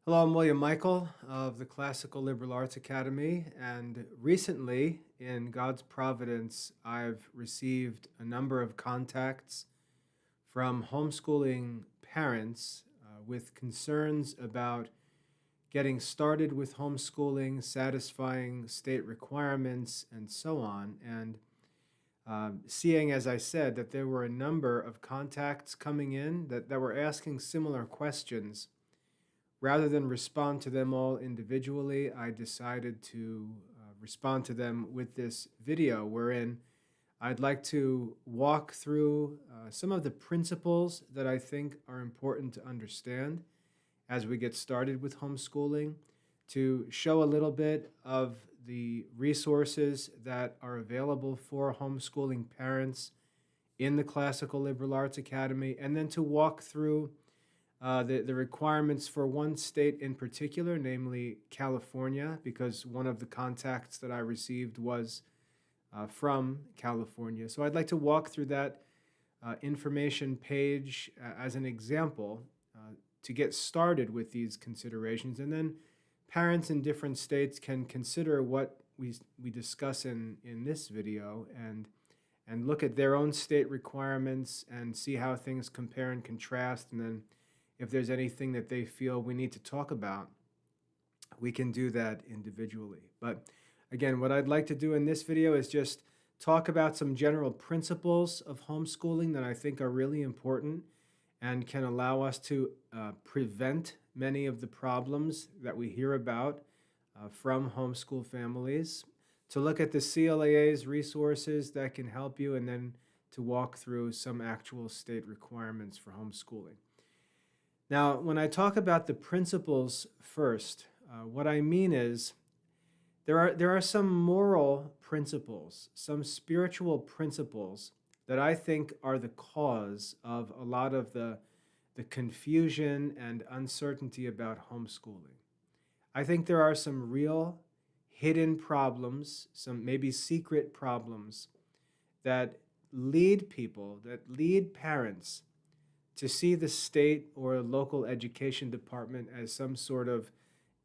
Hello, I'm William Michael of the Classical Liberal Arts Academy, and recently, in God's providence, I've received a number of contacts from homeschooling parents with concerns about getting started with homeschooling, satisfying state requirements, and so on. And seeing, as I said, that there were a number of contacts coming in that were asking similar questions. Rather than respond to them all individually, I decided to respond to them with this video wherein I'd like to walk through some of the principles that I think are important to understand as we get started with homeschooling, to show a little bit of the resources that are available for homeschooling parents in the Classical Liberal Arts Academy, and then to walk through the requirements for one state in particular, namely California, because one of the contacts that I received was from California. So I'd like to walk through that information page as an example to get started with these considerations. And then parents in different states can consider what we discuss in this video and look at their own state requirements and see how things compare and contrast. And then if there's anything that they feel we need to talk about, we can do that individually. But again, what I'd like to do in this video is just talk about some general principles of homeschooling that I think are really important and can allow us to prevent many of the problems that we hear about from homeschool families, to look at the CLAA's resources that can help you, and then to walk through some actual state requirements for homeschooling. Now, when I talk about the principles first, what I mean is there are some moral principles, some spiritual principles that I think are the cause of a lot of the confusion and uncertainty about homeschooling. I think there are some real hidden problems, some maybe secret problems that lead people, that lead parents to see the state or local education department as some sort of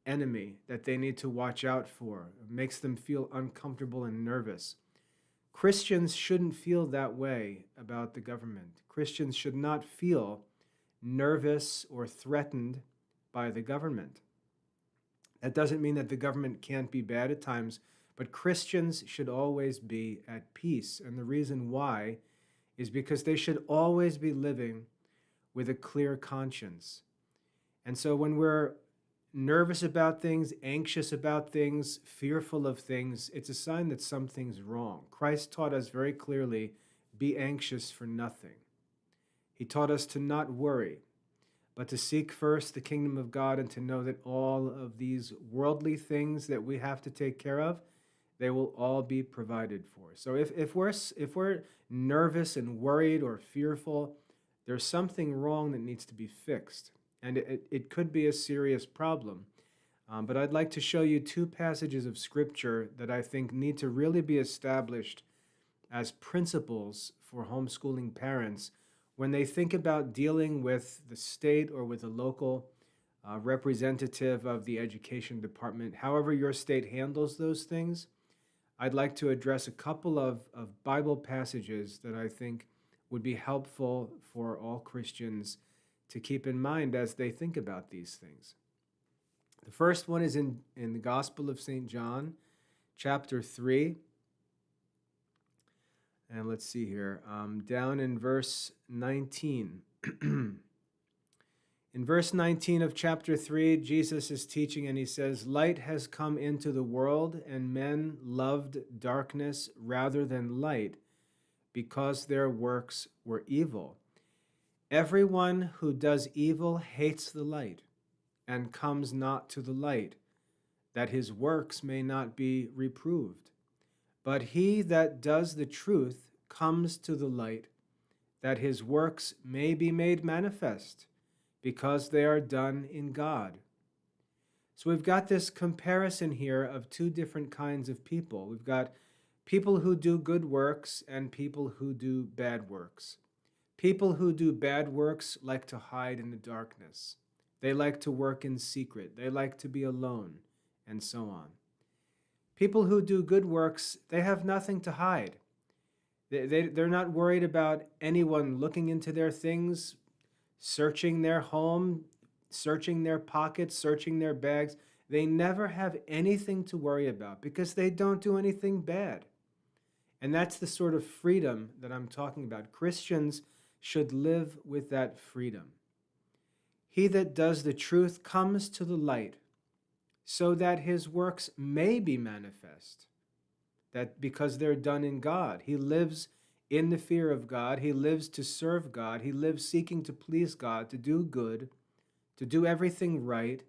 enemy that they need to watch out for. It makes them feel uncomfortable and nervous. Christians shouldn't feel that way about the government. Christians should not feel nervous or threatened by the government. That doesn't mean that the government can't be bad at times, but Christians should always be at peace. And the reason why is because they should always be living with a clear conscience. And so when we're nervous about things, anxious about things, fearful of things, it's a sign that something's wrong. Christ taught us very clearly, be anxious for nothing. He taught us to not worry, but to seek first the kingdom of God and to know that all of these worldly things that we have to take care of, they will all be provided for. So if we're nervous and worried or fearful, there's something wrong that needs to be fixed, and it could be a serious problem. But I'd like to show you two passages of Scripture that I think need to really be established as principles for homeschooling parents when they think about dealing with the state or with a local representative of the education department. However your state handles those things, I'd like to address a couple of Bible passages that I think would be helpful for all Christians to keep in mind as they think about these things. The first one is in the Gospel of St. John, chapter 3. And let's see here, down in verse 19. In verse 19 of chapter 3, Jesus is teaching and he says, "Light has come into the world, and men loved darkness rather than light, because their works were evil. Everyone who does evil hates the light and comes not to the light, that his works may not be reproved. But he that does the truth comes to the light, that his works may be made manifest, because they are done in God." So we've got this comparison here of two different kinds of people. We've got people who do good works and people who do bad works. People who do bad works like to hide in the darkness. They like to work in secret. They like to be alone, and so on. People who do good works, they have nothing to hide. They're not worried about anyone looking into their things, searching their home, searching their pockets, searching their bags. They never have anything to worry about because they don't do anything bad. And that's the sort of freedom that I'm talking about. Christians should live with that freedom. He that does the truth comes to the light, so that his works may be manifest, that because they're done in God. He lives in the fear of God. He lives to serve God. He lives seeking to please God, to do good, to do everything right.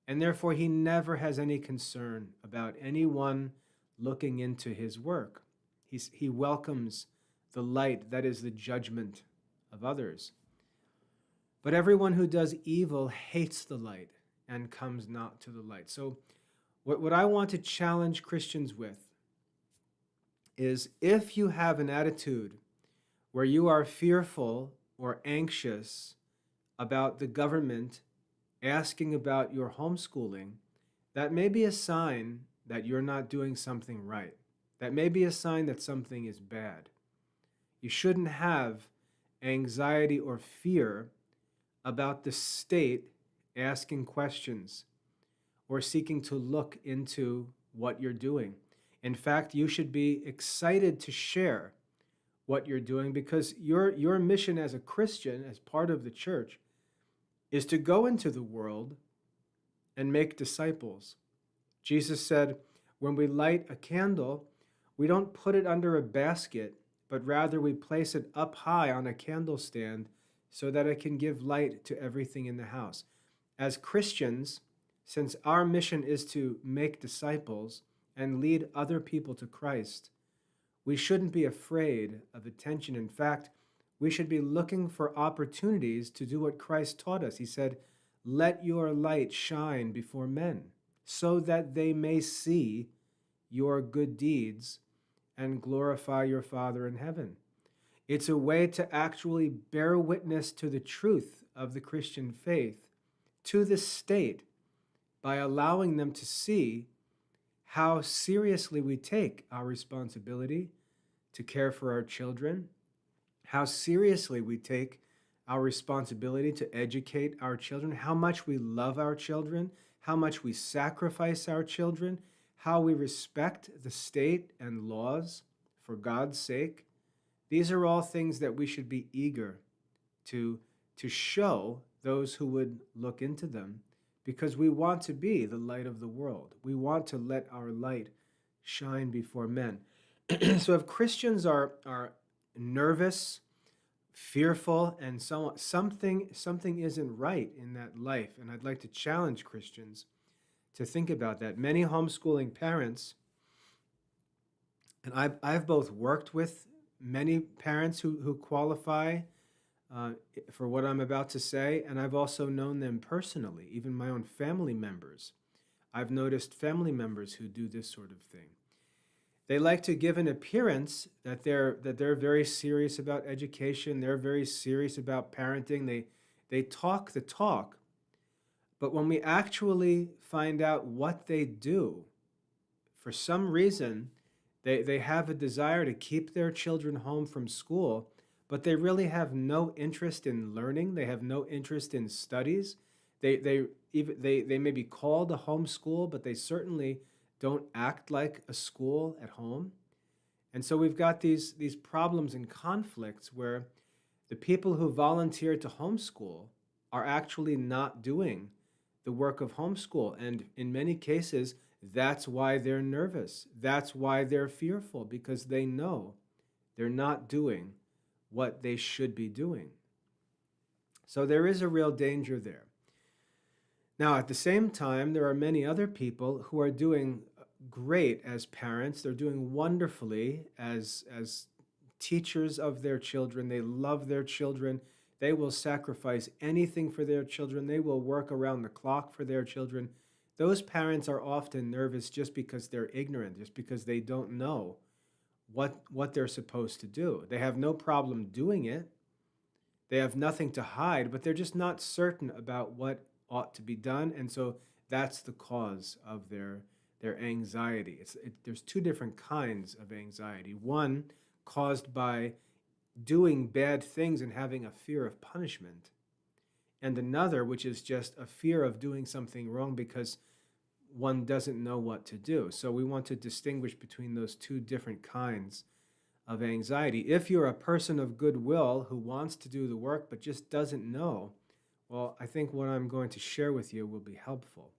And therefore, he never has any concern about anyone looking into his work. He welcomes the light, that is the judgment of others. But everyone who does evil hates the light and comes not to the light. So what I want to challenge Christians with is, if you have an attitude where you are fearful or anxious about the government asking about your homeschooling, that may be a sign that you're not doing something right. That may be a sign that something is bad. You shouldn't have anxiety or fear about the state asking questions or seeking to look into what you're doing. In fact, you should be excited to share what you're doing, because your mission as a Christian, as part of the church, is to go into the world and make disciples. Jesus said, when we light a candle, we don't put it under a basket, but rather we place it up high on a candle stand so that it can give light to everything in the house. As Christians, since our mission is to make disciples and lead other people to Christ, we shouldn't be afraid of attention. In fact, we should be looking for opportunities to do what Christ taught us. He said, let your light shine before men, so that they may see your good deeds and glorify your Father in heaven. It's a way to actually bear witness to the truth of the Christian faith to the state by allowing them to see how seriously we take our responsibility to care for our children, how seriously we take our responsibility to educate our children, how much we love our children, how much we sacrifice our children, how we respect the state and laws for God's sake. These are all things that we should be eager to show those who would look into them, because we want to be the light of the world. We want to let our light shine before men. So if Christians are nervous, fearful, and so on, something isn't right in that life. And I'd like to challenge Christians to think about that. Many homeschooling parents, and I've both worked with many parents who qualify for what I'm about to say, and I've also known them personally, even my own family members. I've noticed family members who do this sort of thing. They like to give an appearance that they're very serious about education, they're very serious about parenting, they talk the talk, but when we actually find out what they do, for some reason, they have a desire to keep their children home from school, but they really have no interest in learning. They have no interest in studies. They may be called a homeschool, but they certainly don't act like a school at home. And so we've got these problems and conflicts where the people who volunteer to homeschool are actually not doing the work of homeschool. And in many cases, that's why they're nervous. That's why they're fearful, because they know they're not doing what they should be doing. So there is a real danger there. Now, at the same time, there are many other people who are doing great as parents. They're doing wonderfully as teachers of their children. They love their children. They will sacrifice anything for their children. They will work around the clock for their children. Those parents are often nervous just because they're ignorant, just because they don't know what they're supposed to do. They have no problem doing it. They have nothing to hide, but they're just not certain about what ought to be done. And so that's the cause of their anxiety. There's two different kinds of anxiety. One caused by doing bad things and having a fear of punishment, and another which is just a fear of doing something wrong because one doesn't know what to do. So we want to distinguish between those two different kinds of anxiety. If you're a person of goodwill who wants to do the work but just doesn't know, well, I think what I'm going to share with you will be helpful.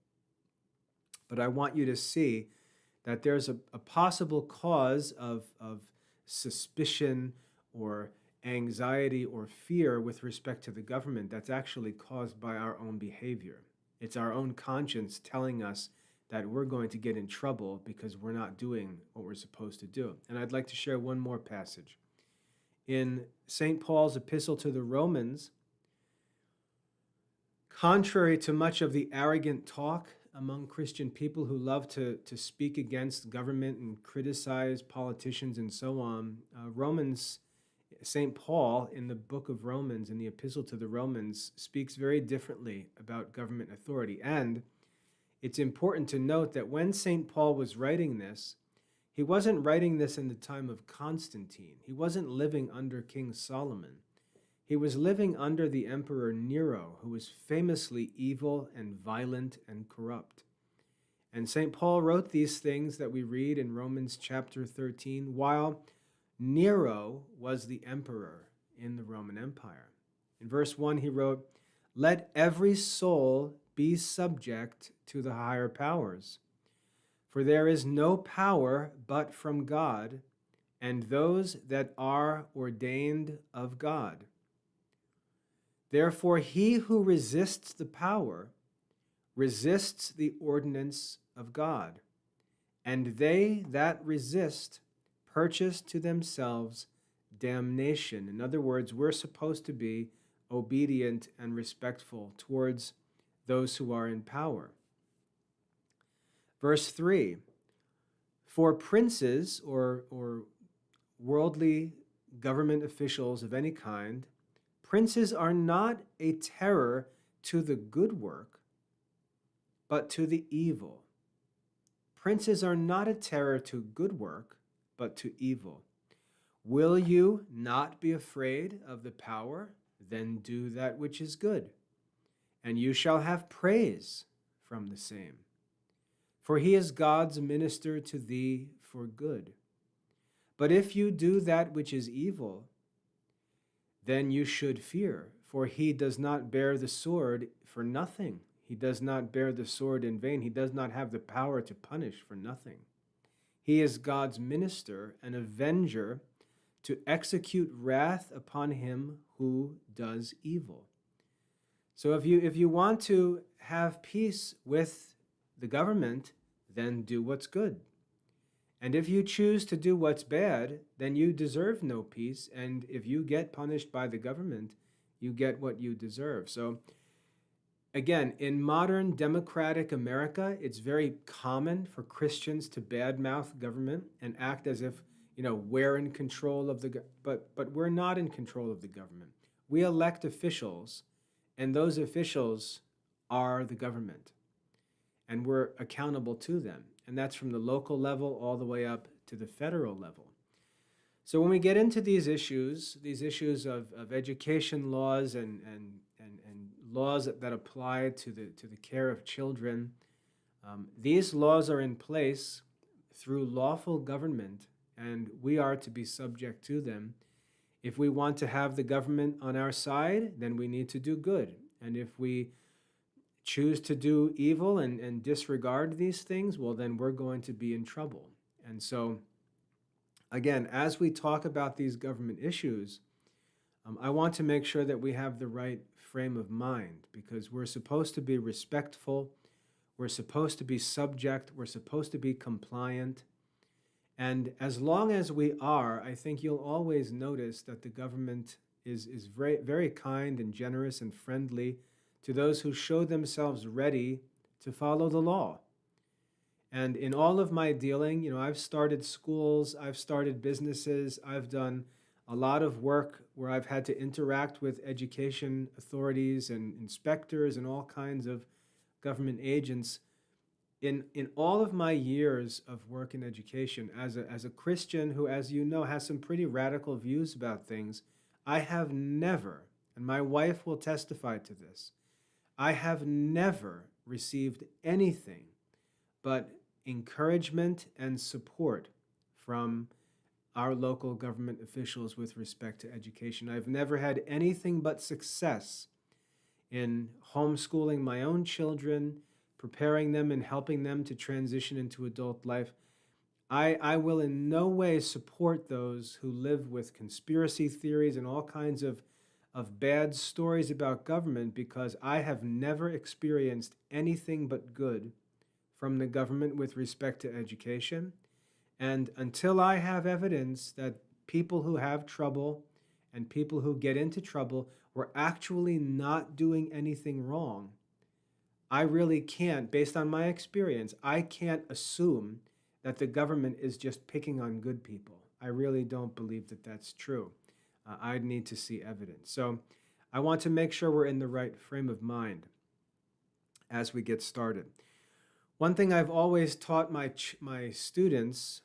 But I want you to see that there's a possible cause of suspicion or anxiety or fear with respect to the government that's actually caused by our own behavior. It's our own conscience telling us that we're going to get in trouble because we're not doing what we're supposed to do. And I'd like to share one more passage. In St. Paul's epistle to the Romans, contrary to much of the arrogant talk among Christian people who love to speak against government and criticize politicians and so on, St. Paul in the book of Romans, in the epistle to the Romans, speaks very differently about government authority. And it's important to note that when St. Paul was writing this, he wasn't writing this in the time of Constantine. He wasn't living under King Solomon. He was living under the Emperor Nero, who was famously evil and violent and corrupt. And St. Paul wrote these things that we read in Romans chapter 13 while Nero was the emperor in the Roman Empire. In verse 1, he wrote, "Let every soul be subject to the higher powers, for there is no power but from God, and those that are ordained of God. Therefore, he who resists the power resists the ordinance of God, and they that resist purchase to themselves damnation." In other words, we're supposed to be obedient and respectful towards those who are in power. Verse 3, "For princes or worldly government officials of any kind, princes are not a terror to the good work, but to the evil." Princes are not a terror to good work, but to evil. "Will you not be afraid of the power? Then do that which is good, and you shall have praise from the same. For he is God's minister to thee for good. But if you do that which is evil, then you should fear, for he does not bear the sword for nothing. He does not bear the sword in vain. He does not have the power to punish for nothing. He is God's minister, an avenger, to execute wrath upon him who does evil." So if you want to have peace with the government, then do what's good. And if you choose to do what's bad, then you deserve no peace. And if you get punished by the government, you get what you deserve. So again, in modern democratic America, it's very common for Christians to badmouth government and act as if, we're in control of but we're not in control of the government. We elect officials, and those officials are the government, and we're accountable to them. And that's from the local level all the way up to the federal level. So when we get into these issues of education laws and laws that apply to the care of children, these laws are in place through lawful government, and we are to be subject to them. If we want to have the government on our side, then we need to do good. And if we choose to do evil and disregard these things, well, then we're going to be in trouble. And so, again, as we talk about these government issues, I want to make sure that we have the right frame of mind, because we're supposed to be respectful, we're supposed to be subject, we're supposed to be compliant. And as long as we are, I think you'll always notice that the government is very, very kind and generous and friendly to those who show themselves ready to follow the law. And in all of my dealing, I've started schools, I've started businesses, I've done a lot of work where I've had to interact with education authorities and inspectors and all kinds of government agents. In all of my years of work in education, as a Christian who, as you know, has some pretty radical views about things, I have never, and my wife will testify to this, I have never received anything but encouragement and support from our local government officials with respect to education. I've never had anything but success in homeschooling my own children, preparing them and helping them to transition into adult life. I will in no way support those who live with conspiracy theories and all kinds of bad stories about government, because I have never experienced anything but good from the government with respect to education. And until I have evidence that people who have trouble and people who get into trouble were actually not doing anything wrong, I really can't, based on my experience, I can't assume that the government is just picking on good people. I really don't believe that that's true. I'd need to see evidence. So I want to make sure we're in the right frame of mind as we get started. One thing I've always taught my students,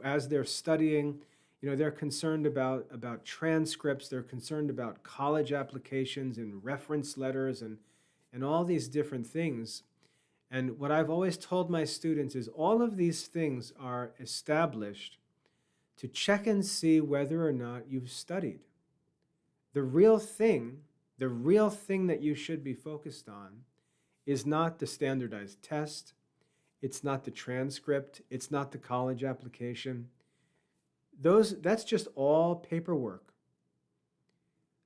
as they're studying, they're concerned about transcripts, they're concerned about college applications and reference letters and all these different things. And what I've always told my students is all of these things are established to check and see whether or not you've studied. The real thing that you should be focused on is not the standardized test, it's not the transcript, it's not the college application. That's just all paperwork.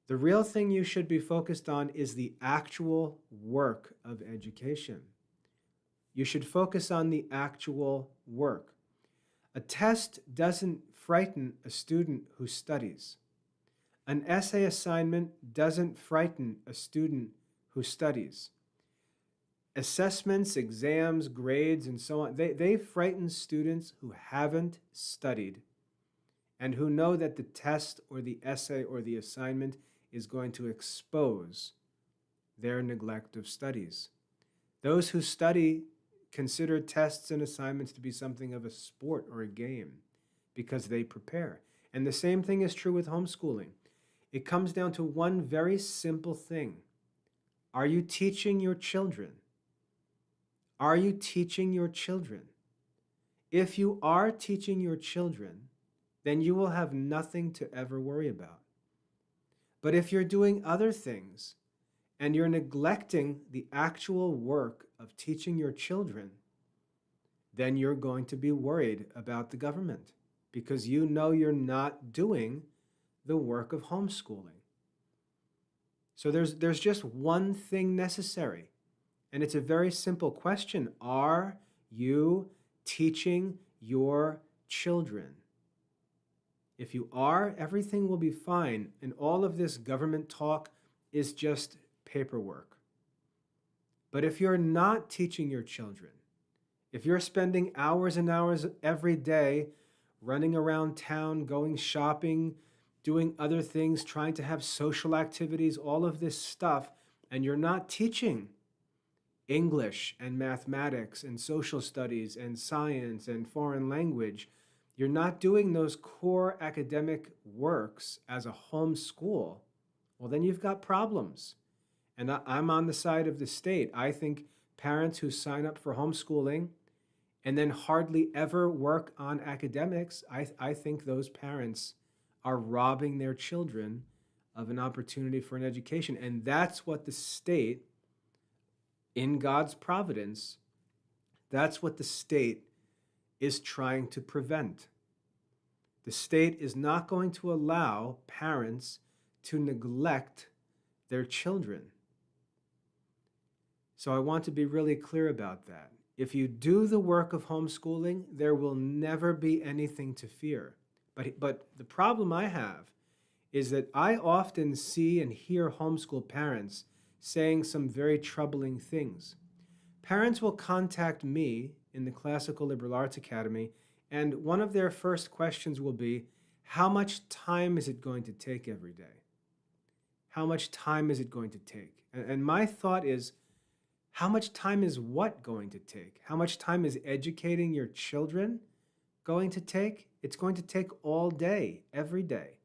The real thing you should be focused on is the actual work of education. You should focus on the actual work. A test doesn't frighten a student who studies. An essay assignment doesn't frighten a student who studies. Assessments, exams, grades, and so on, they frighten students who haven't studied and who know that the test or the essay or the assignment is going to expose their neglect of studies. Those who study consider tests and assignments to be something of a sport or a game because they prepare. And the same thing is true with homeschooling. It comes down to one very simple thing. Are you teaching your children? Are you teaching your children? If you are teaching your children, then you will have nothing to ever worry about. But if you're doing other things and you're neglecting the actual work of teaching your children, then you're going to be worried about the government because you know you're not doing the work of homeschooling. So there's just one thing necessary, and it's a very simple question. Are you teaching your children? If you are, everything will be fine, and all of this government talk is just paperwork. But if you're not teaching your children, if you're spending hours and hours every day running around town, going shopping, doing other things, trying to have social activities, all of this stuff, and you're not teaching English and mathematics and social studies and science and foreign language, you're not doing those core academic works as a home school, well, then you've got problems. And I'm on the side of the state. I think parents who sign up for homeschooling and then hardly ever work on academics, I think those parents are robbing their children of an opportunity for an education. And that's what the state, in God's providence, that's what the state is trying to prevent. The state is not going to allow parents to neglect their children. So I want to be really clear about that. If you do the work of homeschooling, there will never be anything to fear. But the problem I have is that I often see and hear homeschool parents saying some very troubling things. Parents will contact me in the Classical Liberal Arts Academy And one of their first questions will be, how much time is it going to take every day? How much time is it going to take? And my thought is, how much time is what going to take? How much time is educating your children going to take? It's going to take all day, every day.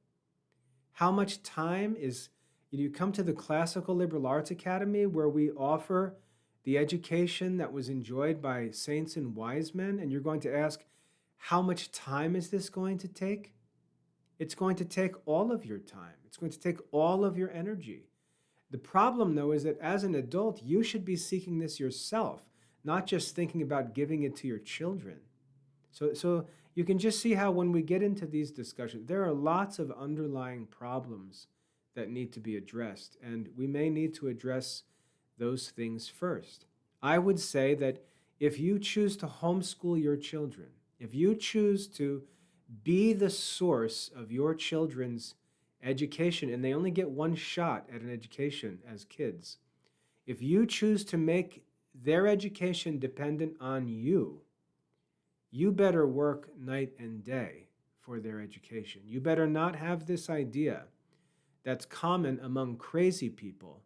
How much time is, you come to the Classical Liberal Arts Academy where we offer the education that was enjoyed by saints and wise men, and you're going to ask, how much time is this going to take? It's going to take all of your time. It's going to take all of your energy. The problem, though, is that as an adult, you should be seeking this yourself, not just thinking about giving it to your children. So you can just see how when we get into these discussions, there are lots of underlying problems that need to be addressed, and we may need to address those things first. I would say that if you choose to homeschool your children, if you choose to be the source of your children's education, and they only get one shot at an education as kids, if you choose to make their education dependent on you, you better work night and day for their education. You better not have this idea that's common among crazy people,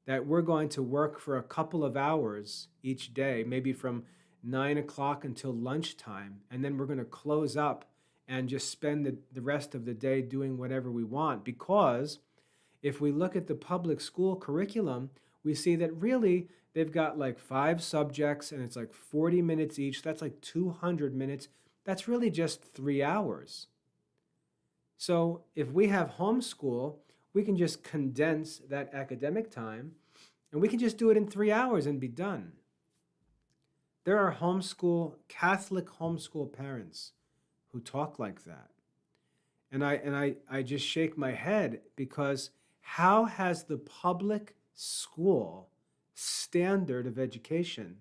that we're going to work for a couple of hours each day, maybe from 9 o'clock until lunchtime, and then we're going to close up and just spend the rest of the day doing whatever we want. Because if we look at the public school curriculum, we see that really they've got like 5 subjects and it's like 40 minutes each. That's like 200 minutes. That's really just 3 hours. So if we have homeschool, we can just condense that academic time and we can just do it in 3 hours and be done. There are Catholic homeschool parents who talk like that. And I just shake my head, because how has the public school standard of education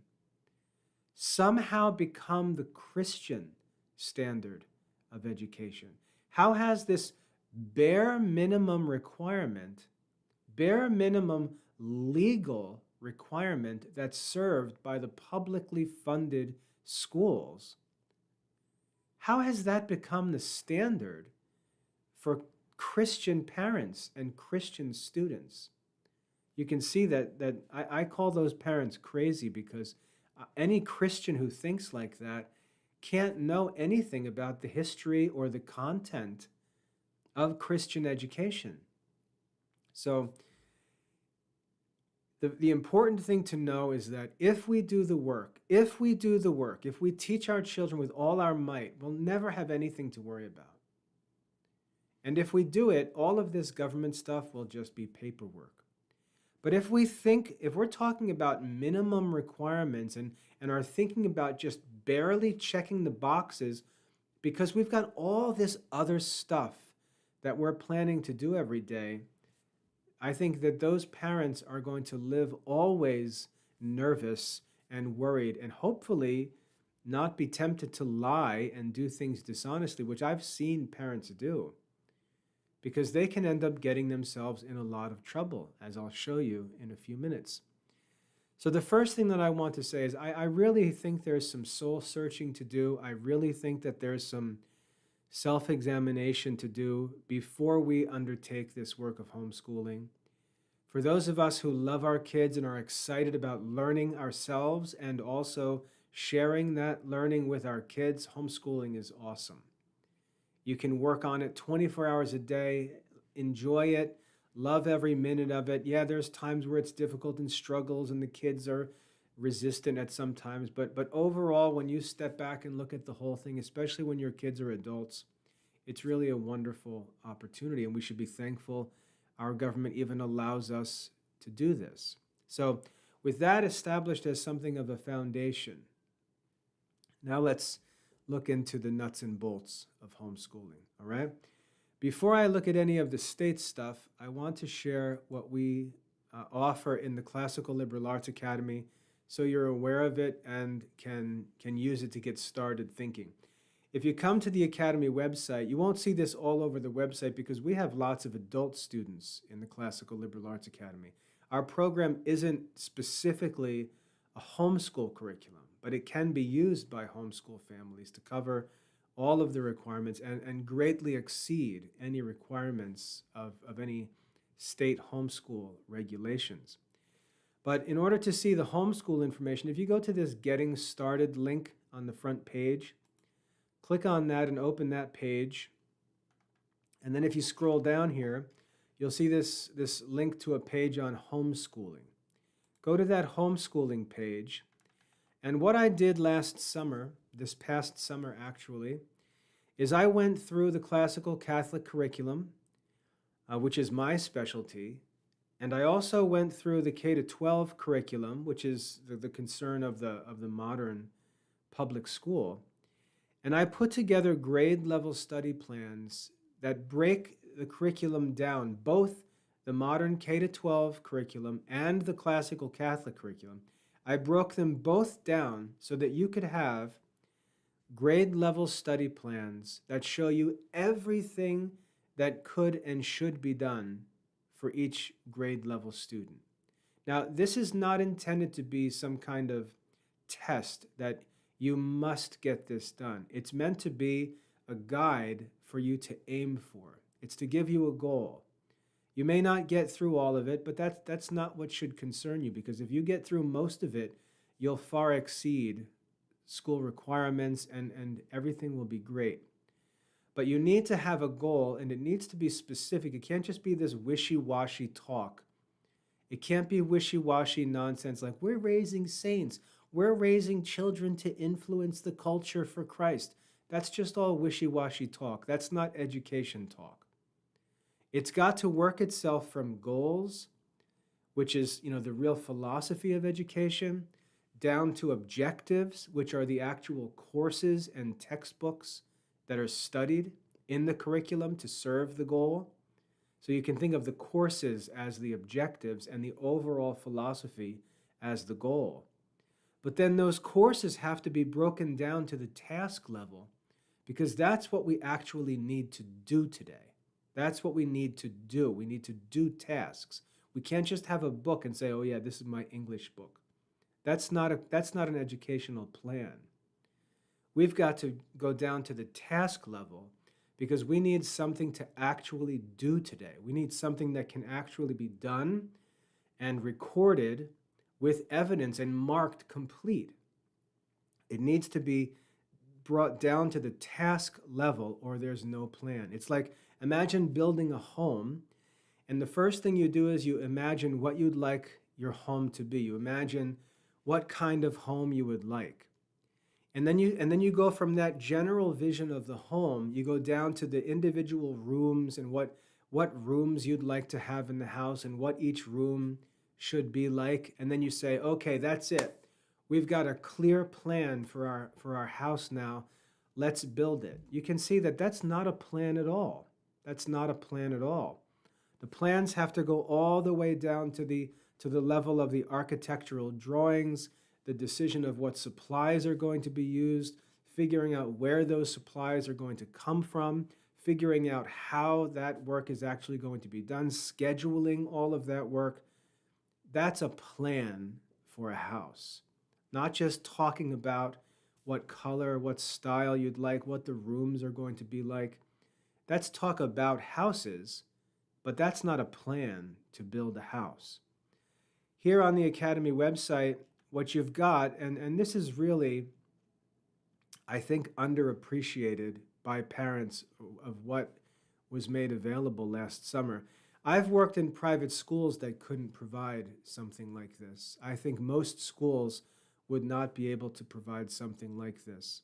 somehow become the Christian standard of education? How has this bare minimum requirement, bare minimum legal requirement that's served by the publicly funded schools, how has that become the standard for Christian parents and Christian students? You can see that I call those parents crazy, because any Christian who thinks like that can't know anything about the history or the content of Christian education. So the important thing to know is that if we do the work, if we teach our children with all our might, we'll never have anything to worry about. And if we do it, all of this government stuff will just be paperwork. But if we're talking about minimum requirements and are thinking about just barely checking the boxes because we've got all this other stuff that we're planning to do every day, I think that those parents are going to live always nervous and worried, and hopefully not be tempted to lie and do things dishonestly, which I've seen parents do, because they can end up getting themselves in a lot of trouble, as I'll show you in a few minutes. So the first thing that I want to say is I really think there's some soul searching to do. I really think that there's some self-examination to do before we undertake this work of homeschooling. For those of us who love our kids and are excited about learning ourselves and also sharing that learning with our kids, homeschooling is awesome. You can work on it 24 hours a day, enjoy it, love every minute of it. Yeah, there's times where it's difficult and struggles and the kids are resistant at some times, but overall, when you step back and look at the whole thing, especially when your kids are adults, it's really a wonderful opportunity, and we should be thankful our government even allows us to do this. So with that established as something of a foundation, now let's look into the nuts and bolts of homeschooling, all right? Before I look at any of the state stuff, I want to share what we offer in the Classical Liberal Arts Academy so you're aware of it and can use it to get started thinking. If you come to the Academy website, you won't see this all over the website because we have lots of adult students in the Classical Liberal Arts Academy. Our program isn't specifically a homeschool curriculum, but it can be used by homeschool families to cover all of the requirements and greatly exceed any requirements of any state homeschool regulations. But in order to see the homeschool information, if you go to this Getting Started link on the front page, click on that and open that page. And then if you scroll down here, you'll see this link to a page on homeschooling. Go to that homeschooling page. And what I did last summer, this past summer actually, is I went through the classical Catholic curriculum, which is my specialty, and I also went through the K-12 curriculum, which is the concern of the modern public school. And I put together grade level study plans that break the curriculum down, both the modern K-12 curriculum and the classical Catholic curriculum. I broke them both down so that you could have grade level study plans that show you everything that could and should be done for each grade level student. Now, this is not intended to be some kind of test that you must get this done. It's meant to be a guide for you to aim for. It's to give you a goal. You may not get through all of it, but that's not what should concern you, because if you get through most of it, you'll far exceed school requirements and everything will be great. But you need to have a goal, and it needs to be specific. It can't just be this wishy-washy talk. It can't be wishy-washy nonsense like, we're raising saints. We're raising children to influence the culture for Christ. That's just all wishy-washy talk. That's not education talk. It's got to work itself from goals, which is, the real philosophy of education, down to objectives, which are the actual courses and textbooks that are studied in the curriculum to serve the goal. So you can think of the courses as the objectives and the overall philosophy as the goal. But then those courses have to be broken down to the task level, because that's what we actually need to do today. That's what we need to do. We need to do tasks. We can't just have a book and say, oh yeah, this is my English book. That's not an educational plan. We've got to go down to the task level because we need something to actually do today. We need something that can actually be done and recorded with evidence and marked complete. It needs to be brought down to the task level or there's no plan. It's like, imagine building a home, and the first thing you do is you imagine what you'd like your home to be. You imagine what kind of home you would like. And then you go from that general vision of the home, you go down to the individual rooms and what rooms you'd like to have in the house and what each room should be like. And then you say, okay, that's it. We've got a clear plan for our house now. Let's build it. You can see that that's not a plan at all. That's not a plan at all. The plans have to go all the way down to the level of the architectural drawings, the decision of what supplies are going to be used, figuring out where those supplies are going to come from, figuring out how that work is actually going to be done, scheduling all of that work. That's a plan for a house. Not just talking about what color, what style you'd like, what the rooms are going to be like. That's talk about houses, but that's not a plan to build a house. Here on the Academy website, what you've got, and this is really, I think, underappreciated by parents of what was made available last summer. I've worked in private schools that couldn't provide something like this. I think most schools would not be able to provide something like this.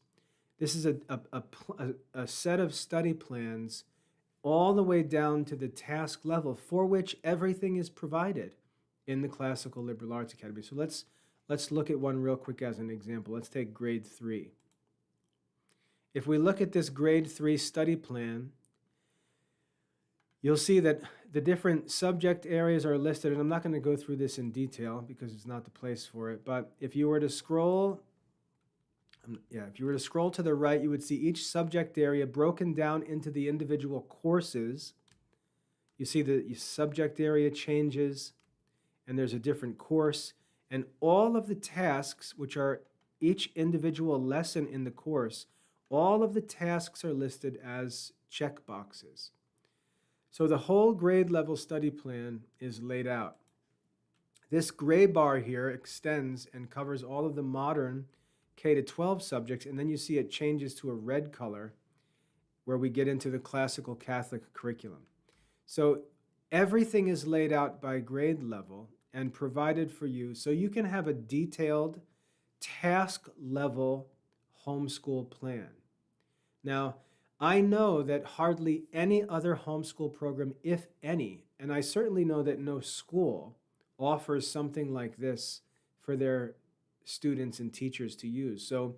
This is a set of study plans all the way down to the task level for which everything is provided in the Classical Liberal Arts Academy. So let's look at one real quick as an example. Let's take grade 3. If we look at this grade 3 study plan, you'll see that the different subject areas are listed, and I'm not going to go through this in detail because it's not the place for it, but if you were to scroll to the right, you would see each subject area broken down into the individual courses. You see the subject area changes, and there's a different course, and all of the tasks, which are each individual lesson in the course, All of the tasks are listed as check boxes. So the whole grade level study plan is laid out. This gray bar here extends and covers all of the modern K-12 subjects, and then you see it changes to a red color where we get into the classical Catholic curriculum. So everything is laid out by grade level and provided for you so you can have a detailed task level homeschool plan. Now, I know that hardly any other homeschool program, if any, and I certainly know that no school offers something like this for their students and teachers to use. So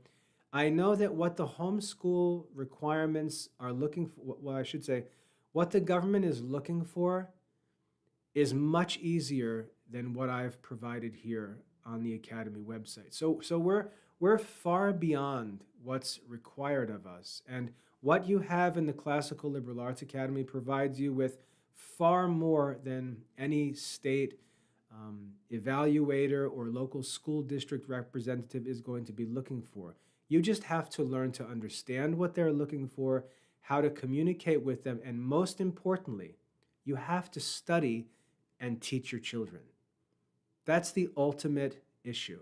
I know that what the homeschool requirements are looking for, well, I should say, what the government is looking for is much easier than what I've provided here on the Academy website. So we're far beyond what's required of us. And what you have in the Classical Liberal Arts Academy provides you with far more than any state evaluator or local school district representative is going to be looking for. You just have to learn to understand what they're looking for, how to communicate with them, and most importantly, you have to study and teach your children. That's the ultimate issue.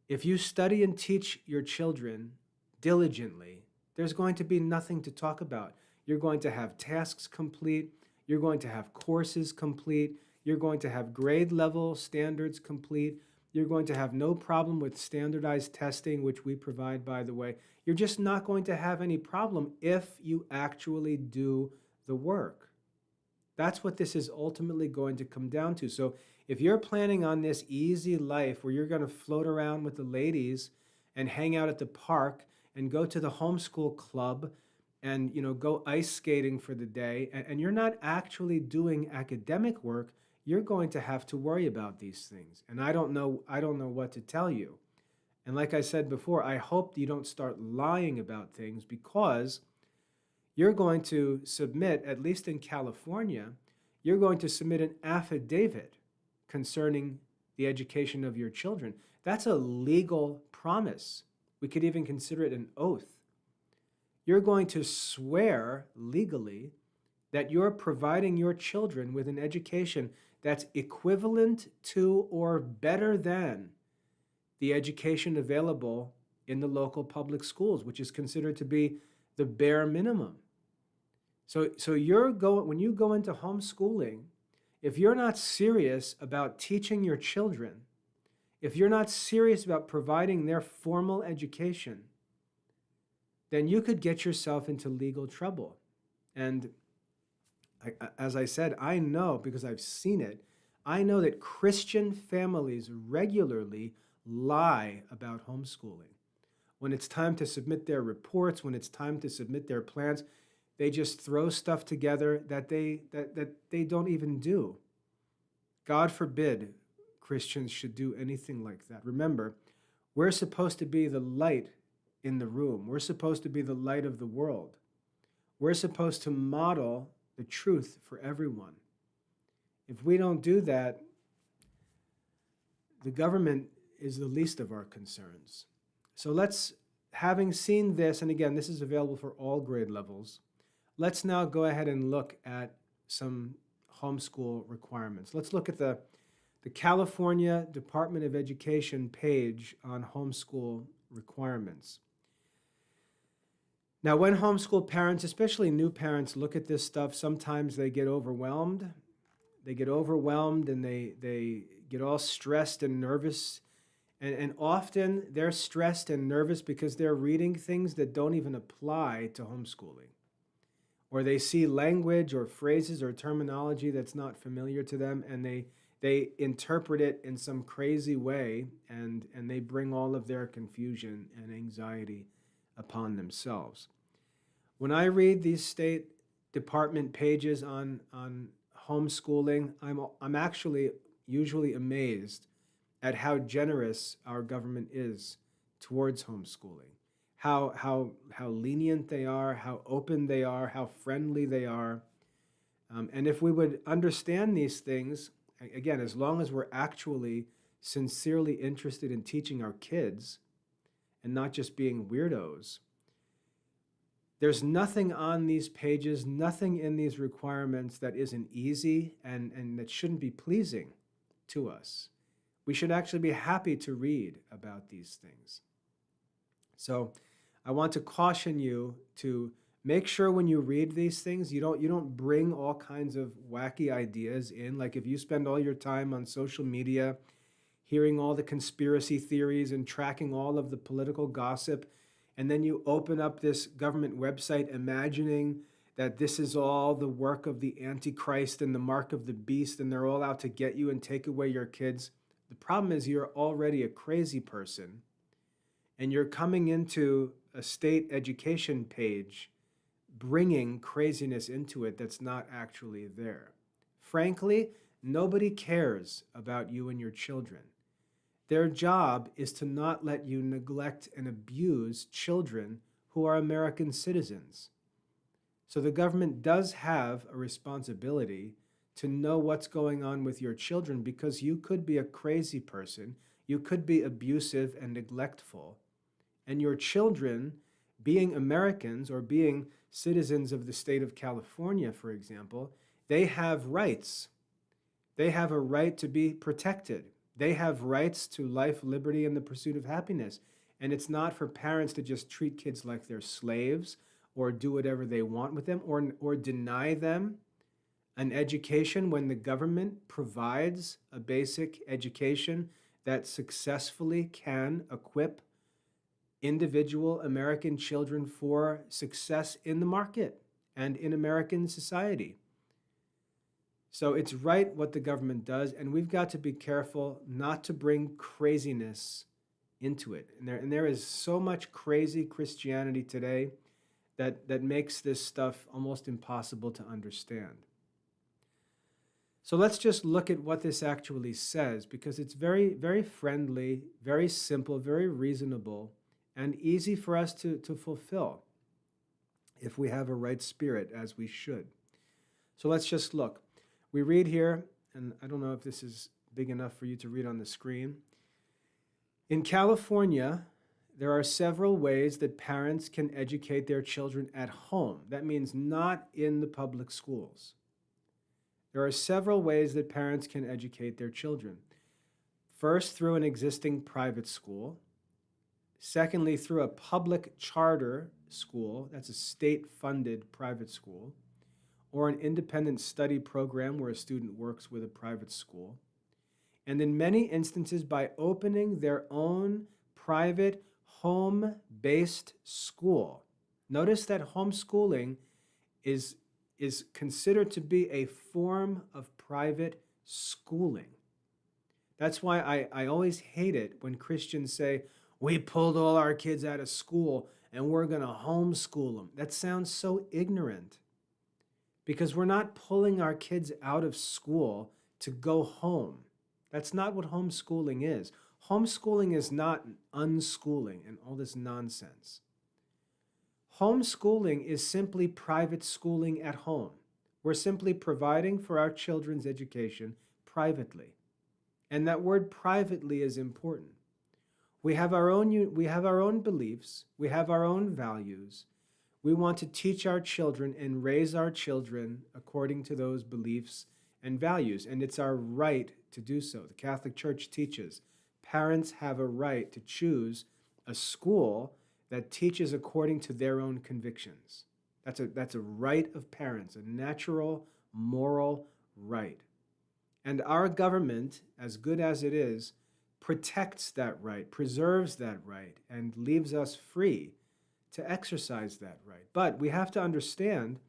If you study and teach your children diligently, there's going to be nothing to talk about. You're going to have tasks complete, you're going to have courses complete, you're going to have grade level standards complete, you're going to have no problem with standardized testing, which we provide, by the way. You're just not going to have any problem if you actually do the work. That's what this is ultimately going to come down to. So if you're planning on this easy life where you're going to float around with the ladies and hang out at the park and go to the homeschool club and go ice skating for the day, and you're not actually doing academic work, you're going to have to worry about these things. And I don't know what to tell you. And like I said before, I hope you don't start lying about things, because you're going to submit, at least in California, you're going to submit an affidavit concerning the education of your children. That's a legal promise. We could even consider it an oath. You're going to swear legally that you're providing your children with an education that's equivalent to or better than the education available in the local public schools, which is considered to be the bare minimum. So when you go into homeschooling, if you're not serious about teaching your children, if you're not serious about providing their formal education, then you could get yourself into legal trouble. And as I said, I know, because I've seen it, I know that Christian families regularly lie about homeschooling. When it's time to submit their reports, when it's time to submit their plans, they just throw stuff together that they don't even do. God forbid Christians should do anything like that. Remember, we're supposed to be the light in the room. We're supposed to be the light of the world. We're supposed to model the truth for everyone. If we don't do that, the government is the least of our concerns. So having seen this, and again, this is available for all grade levels, let's now go ahead and look at some homeschool requirements. Let's look at the California Department of Education page on homeschool requirements. Now, when homeschool parents, especially new parents, look at this stuff, sometimes they get overwhelmed. They get overwhelmed and they get all stressed and nervous. And often they're stressed and nervous because they're reading things that don't even apply to homeschooling. Or they see language or phrases or terminology that's not familiar to them, and they interpret it in some crazy way, and they bring all of their confusion and anxiety upon themselves. When I read these State Department pages on homeschooling, I'm actually usually amazed at how generous our government is towards homeschooling. How lenient they are, how open they are, how friendly they are. And if we would understand these things, again, as long as we're actually sincerely interested in teaching our kids and not just being weirdos, There's nothing on these pages, nothing in these requirements that isn't easy and that shouldn't be pleasing to us. We should actually be happy to read about these things. So I want to caution you to make sure when you read these things, you don't bring all kinds of wacky ideas in. Like if you spend all your time on social media, hearing all the conspiracy theories and tracking all of the political gossip, and then you open up this government website imagining that this is all the work of the Antichrist and the mark of the beast, and they're all out to get you and take away your kids. The problem is you're already a crazy person, and you're coming into a state education page bringing craziness into it that's not actually there. Frankly, nobody cares about you and your children. Their job is to not let you neglect and abuse children who are American citizens. So the government does have a responsibility to know what's going on with your children, because you could be a crazy person, you could be abusive and neglectful, and your children, being Americans or being citizens of the state of California, for example, they have rights. They have a right to be protected. They have rights to life, liberty, and the pursuit of happiness. And it's not for parents to just treat kids like they're slaves or do whatever they want with them or deny them an education when the government provides a basic education that successfully can equip individual American children for success in the market and in American society. So it's right what the government does, and we've got to be careful not to bring craziness into it. And there is so much crazy Christianity today that makes this stuff almost impossible to understand. So let's just look at what this actually says, because it's very, very friendly, very simple, very reasonable, and easy for us to fulfill if we have a right spirit, as we should. So let's just look. We read here, and I don't know if this is big enough for you to read on the screen. In California, there are several ways that parents can educate their children at home. That means not in the public schools. There are several ways that parents can educate their children. First, through an existing private school. Secondly, through a public charter school, that's a state-funded private school, or an independent study program where a student works with a private school. And in many instances, by opening their own private home-based school. Notice that homeschooling is considered to be a form of private schooling. That's why I always hate it when Christians say, we pulled all our kids out of school and we're going to homeschool them. That sounds so ignorant, because we're not pulling our kids out of school to go home. That's not what homeschooling is. Homeschooling is not unschooling and all this nonsense. Homeschooling is simply private schooling at home. We're simply providing for our children's education privately. And that word privately is important. We have our own beliefs. We have our own values. We want to teach our children and raise our children according to those beliefs and values, and it's our right to do so. The Catholic Church teaches parents have a right to choose a school that teaches according to their own convictions. That's a right of parents, a natural, moral right. And our government, as good as it is, protects that right, preserves that right, and leaves us free to exercise that right. But we have to understand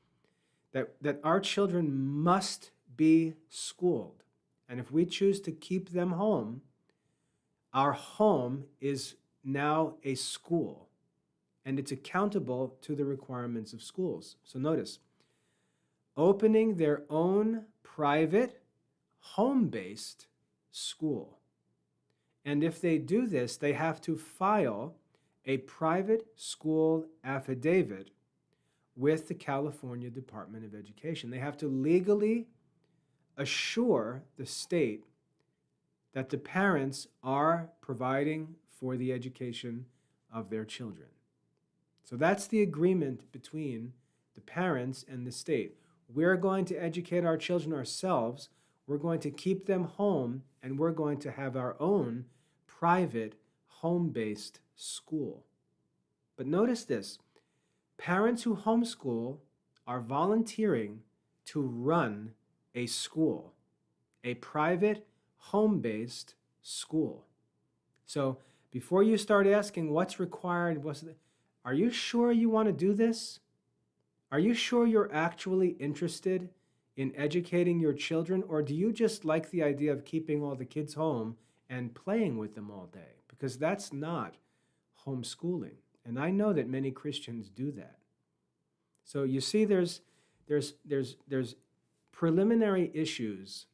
that our children must be schooled. And if we choose to keep them home, our home is now a school, and it's accountable to the requirements of schools. So notice, opening their own private, home-based school. And if they do this, they have to file a private school affidavit with the California Department of Education. They have to legally assure the state that the parents are providing for the education of their children. So that's the agreement between the parents and the state. We're going to educate our children ourselves. We're going to keep them home, and we're going to have our own private, home-based school. But notice this. Parents who homeschool are volunteering to run a school, a private, home-based school. So before you start asking what's required, are you sure you want to do this? Are you sure you're actually interested in educating your children, or do you just like the idea of keeping all the kids home and playing with them all day? Because that's not homeschooling. And I know that many Christians do that. So you see, there's preliminary issues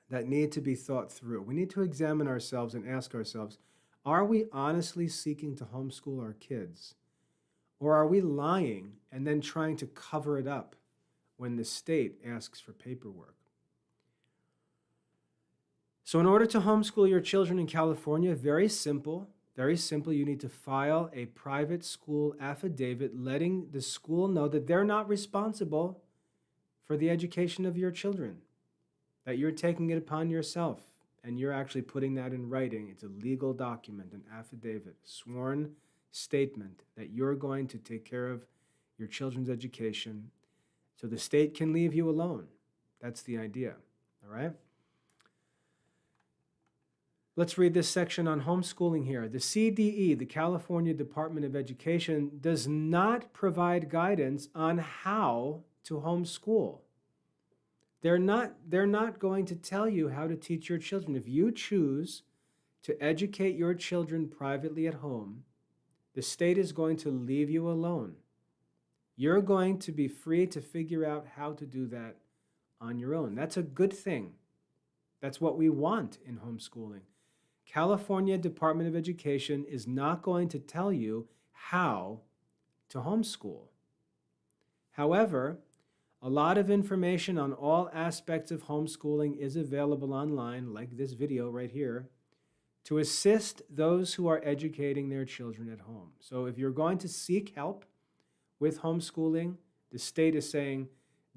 that need to be thought through. We need to examine ourselves and ask ourselves, are we honestly seeking to homeschool our kids? Or are we lying and then trying to cover it up when the state asks for paperwork? So in order to homeschool your children in California, very simple, you need to file a private school affidavit letting the school know that they're not responsible for the education of your children, that you're taking it upon yourself, and you're actually putting that in writing. It's a legal document, an affidavit, sworn statement that you're going to take care of your children's education so the state can leave you alone. That's the idea, all right? Let's read this section on homeschooling here. The CDE, the California Department of Education, does not provide guidance on how to homeschool. They're not going to tell you how to teach your children. If you choose to educate your children privately at home, the state is going to leave you alone. You're going to be free to figure out how to do that on your own. That's a good thing. That's what we want in homeschooling. California Department of Education is not going to tell you how to homeschool. However, a lot of information on all aspects of homeschooling is available online, like this video right here, to assist those who are educating their children at home. So if you're going to seek help with homeschooling, the state is saying,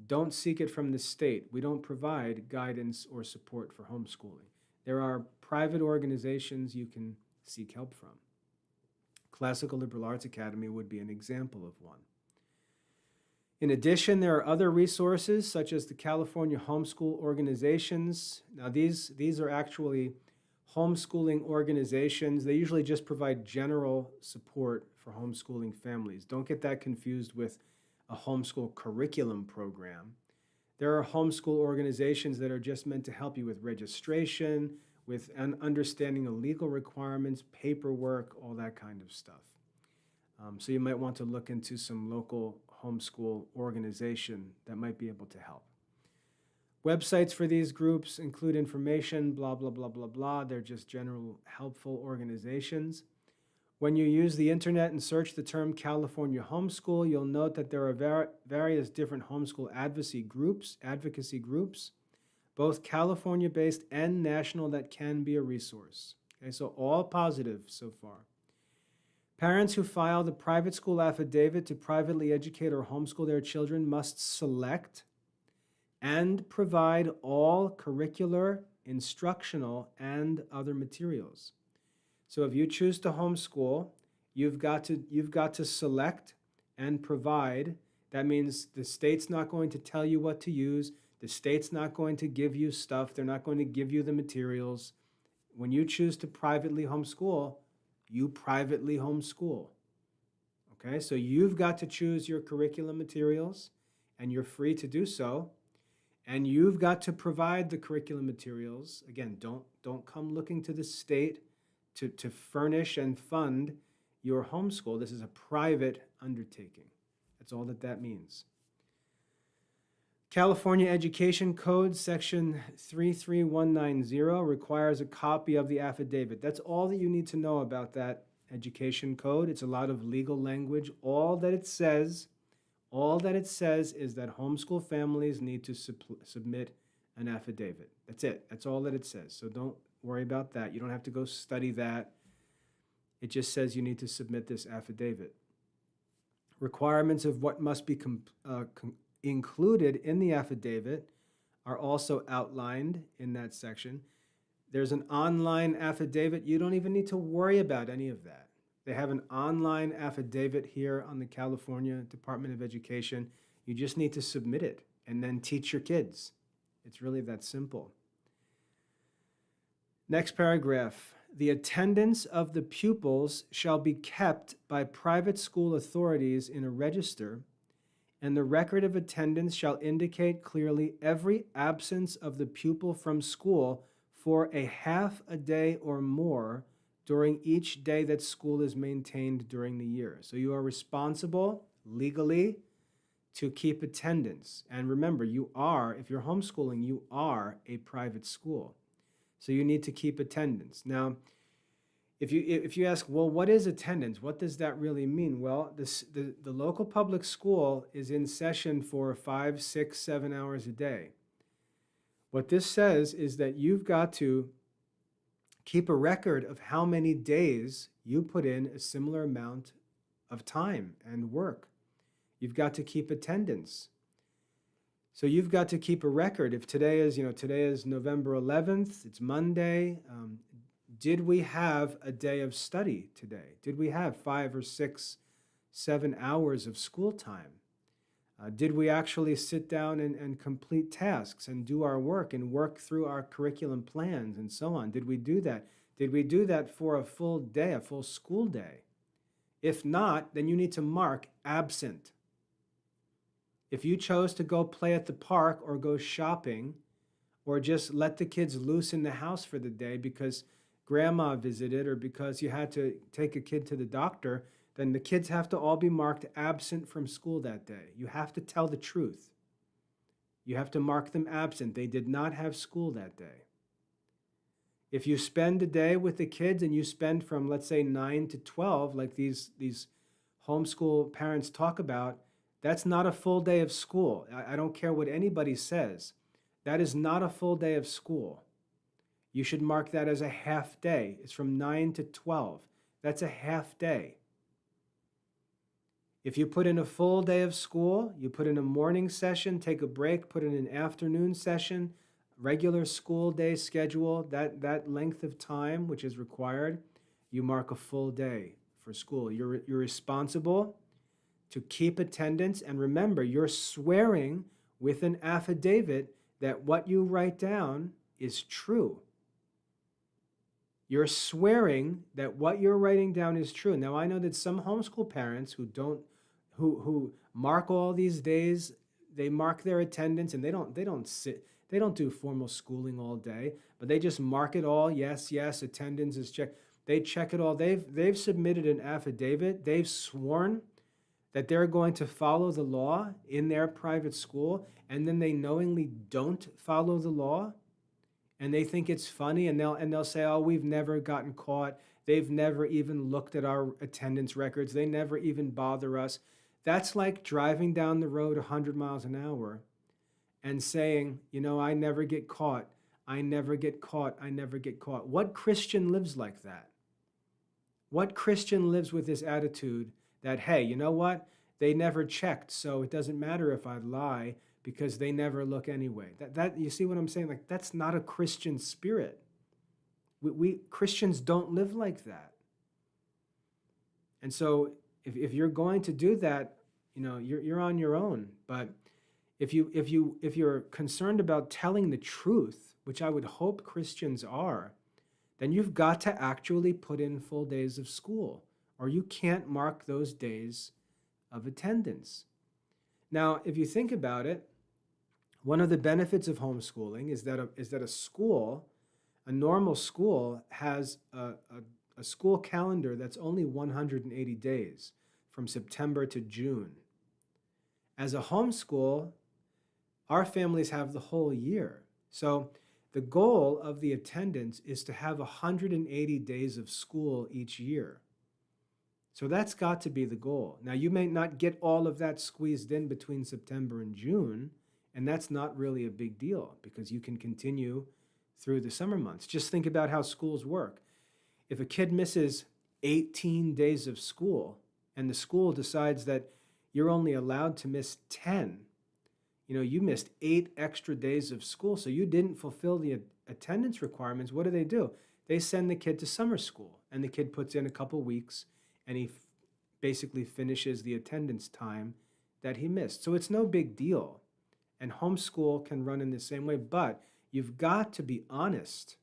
don't seek it from the state. We don't provide guidance or support for homeschooling. There are private organizations you can seek help from. Classical Liberal Arts Academy would be an example of one. In addition, there are other resources such as the California Homeschool organizations. Now, these are actually homeschooling organizations. They usually just provide general support for homeschooling families. Don't get that confused with a homeschool curriculum program. There are homeschool organizations that are just meant to help you with registration, with an understanding of legal requirements, paperwork, all that kind of stuff. So you might want to look into some local homeschool organization that might be able to help. Websites for these groups include information, blah, blah, blah, blah, blah. They're just general helpful organizations. When you use the internet and search the term California Homeschool, you'll note that there are various different homeschool advocacy groups, both California-based and national, that can be a resource. Okay, so all positive so far. Parents who file the private school affidavit to privately educate or homeschool their children must select and provide all curricular, instructional, and other materials. So if you choose to homeschool, you've got to select and provide. That means the state's not going to tell you what to use. The state's not going to give you stuff. They're not going to give you the materials. When you choose to privately homeschool, you privately homeschool. Okay, so you've got to choose your curriculum materials, and you're free to do so. And you've got to provide the curriculum materials. Again, don't come looking to the state to furnish and fund your homeschool. This is a private undertaking. That's all that means. California Education Code, Section 33190, requires a copy of the affidavit. That's all that you need to know about that education code. It's a lot of legal language. All that it says is that homeschool families need to submit an affidavit. That's it. That's all that it says. So don't worry about that. You don't have to go study that. It just says you need to submit this affidavit. Requirements of what must be included in the affidavit are also outlined in that section. There's an online affidavit. You don't even need to worry about any of that. They have an online affidavit here on the California Department of Education. You just need to submit it and then teach your kids. It's really that simple. Next paragraph. The attendance of the pupils shall be kept by private school authorities in a register, and the record of attendance shall indicate clearly every absence of the pupil from school for a half a day or more during each day that school is maintained during the year. So you are responsible legally to keep attendance. And remember, if you're homeschooling, you are a private school. So you need to keep attendance. Now, if you ask, well, what is attendance? What does that really mean? Well, the local public school is in session for 5, 6, 7 hours a day. What this says is that you've got to keep a record of how many days you put in a similar amount of time and work. You've got to keep attendance. So you've got to keep a record. If today is November 11th, it's Monday. Did we have a day of study today? Did we have 5 or 6, 7 hours of school time? Did we actually sit down and complete tasks and do our work and work through our curriculum plans and so on? Did we do that? Did we do that for a full day, a full school day? If not, then you need to mark absent. If you chose to go play at the park or go shopping or just let the kids loose in the house for the day because grandma visited or because you had to take a kid to the doctor, then the kids have to all be marked absent from school that day. You have to tell the truth. You have to mark them absent. They did not have school that day. If you spend a day with the kids and you spend from, let's say, 9 to 12, like these homeschool parents talk about, that's not a full day of school. I don't care what anybody says. That is not a full day of school. You should mark that as a half day. It's from 9 to 12. That's a half day. If you put in a full day of school, you put in a morning session, take a break, put in an afternoon session, regular school day schedule, that length of time which is required, you mark a full day for school. You're responsible to keep attendance, and remember, you're swearing with an affidavit that what you write down is true. You're swearing that what you're writing down is true. Now, I know that some homeschool parents who mark all these days, they mark their attendance, and they don't do formal schooling all day, but they just mark it all. Yes, attendance is checked. They check it all. They've submitted an affidavit. They've sworn that they're going to follow the law in their private school, and then they knowingly don't follow the law, and they think it's funny, and they'll say, oh, we've never gotten caught. They've never even looked at our attendance records. They never even bother us. That's like driving down the road 100 miles an hour and saying, I never get caught. I never get caught. I never get caught. What Christian lives like that? What Christian lives with this attitude that, hey, you know what? They never checked, so it doesn't matter if I lie because they never look anyway. That you see what I'm saying? Like, that's not a Christian spirit. We Christians don't live like that. And so if you're going to do that, you're on your own. But if you're concerned about telling the truth, which I would hope Christians are, then you've got to actually put in full days of school, or you can't mark those days of attendance. Now, if you think about it, one of the benefits of homeschooling is that a school, a normal school, has a school calendar that's only 180 days from September to June. As a homeschool, our families have the whole year. So the goal of the attendance is to have 180 days of school each year. So that's got to be the goal. Now, you may not get all of that squeezed in between September and June, and that's not really a big deal because you can continue through the summer months. Just think about how schools work. If a kid misses 18 days of school and the school decides that you're only allowed to miss 10. You missed 8 extra days of school, so you didn't fulfill the attendance requirements. What do? They send the kid to summer school, and the kid puts in a couple weeks, and he basically finishes the attendance time that he missed. So it's no big deal. And homeschool can run in the same way, but you've got to be honest.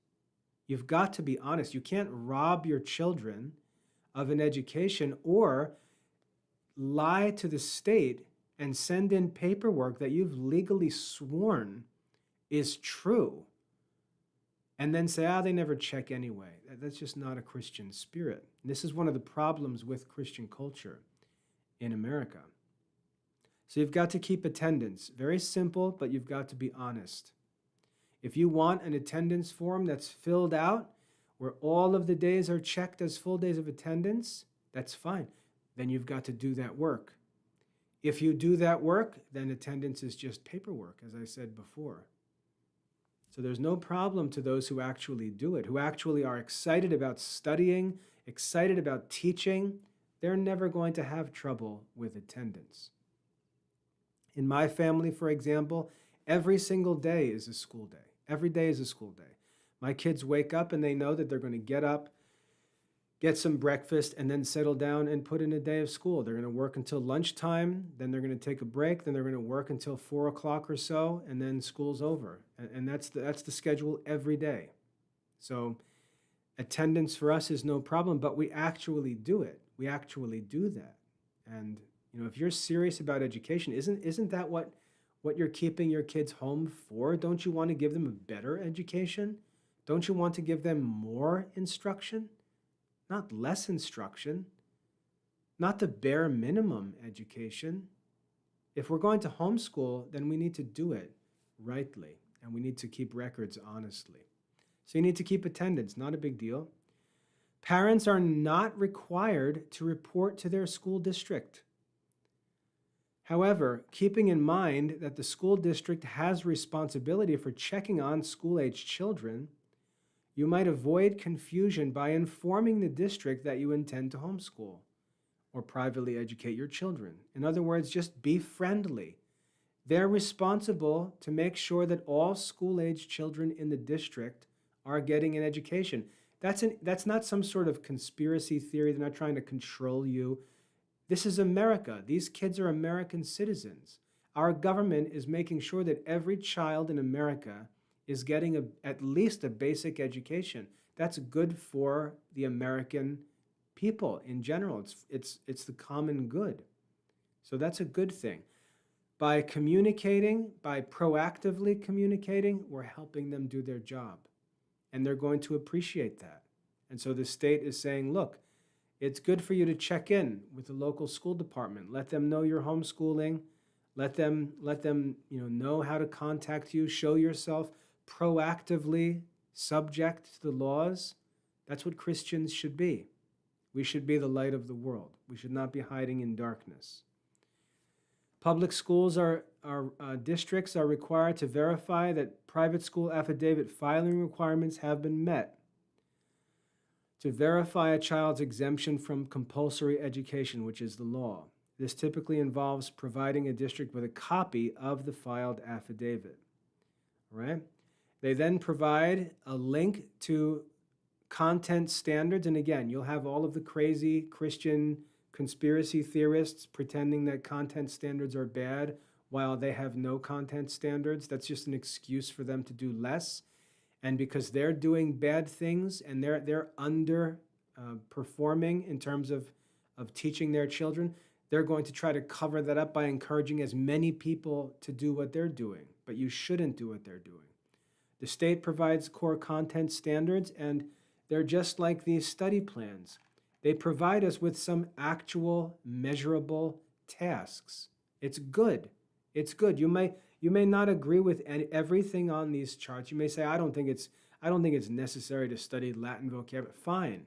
You've got to be honest. You can't rob your children of an education or lie to the state and send in paperwork that you've legally sworn is true, and then say, they never check anyway. That's just not a Christian spirit. And this is one of the problems with Christian culture in America. So you've got to keep attendance. Very simple, but you've got to be honest. If you want an attendance form that's filled out, where all of the days are checked as full days of attendance, that's fine. Then you've got to do that work. If you do that work, then attendance is just paperwork, as I said before. So there's no problem to those who actually do it, who actually are excited about studying, excited about teaching. They're never going to have trouble with attendance. In my family, for example, every single day is a school day. Every day is a school day. My kids wake up and they know that they're going to get up, get some breakfast, and then settle down and put in a day of school. They're going to work until lunchtime, then they're going to take a break, then they're going to work until 4 o'clock or so, and then school's over. And that's the schedule every day. So attendance for us is no problem, but we actually do it. We actually do that. And if you're serious about education, isn't that what you're keeping your kids home for? Don't you want to give them a better education? Don't you want to give them more instruction? Not less instruction, not the bare minimum education. If we're going to homeschool, then we need to do it rightly, and we need to keep records honestly. So you need to keep attendance, not a big deal. Parents are not required to report to their school district. However, keeping in mind that the school district has responsibility for checking on school-aged children, you might avoid confusion by informing the district that you intend to homeschool or privately educate your children. In other words, just be friendly. They're responsible to make sure that all school-aged children in the district are getting an education. That's not some sort of conspiracy theory. They're not trying to control you. This is America. These kids are American citizens. Our government is making sure that every child in America is getting at least a basic education. That's good for the American people in general. It's the common good. So that's a good thing. By communicating, by proactively communicating, we're helping them do their job. And they're going to appreciate that. And so the state is saying, look, it's good for you to check in with the local school department. Let them know you're homeschooling. Let them know how to contact you. Show yourself proactively subject to the laws. That's what Christians should be. We should be the light of the world. We should not be hiding in darkness. Public schools districts are required to verify that private school affidavit filing requirements have been met. To verify a child's exemption from compulsory education, which is the law. This typically involves providing a district with a copy of the filed affidavit. All right? They then provide a link to content standards. And again, you'll have all of the crazy Christian conspiracy theorists pretending that content standards are bad while they have no content standards. That's just an excuse for them to do less. And because they're doing bad things and they're underperforming in terms of teaching their children, they're going to try to cover that up by encouraging as many people to do what they're doing. But you shouldn't do what they're doing. The state provides core content standards, and they're just like these study plans. They provide us with some actual measurable tasks. It's good. It's good. You may not agree with everything on these charts. You may say, I don't think it's necessary to study Latin vocabulary. Fine.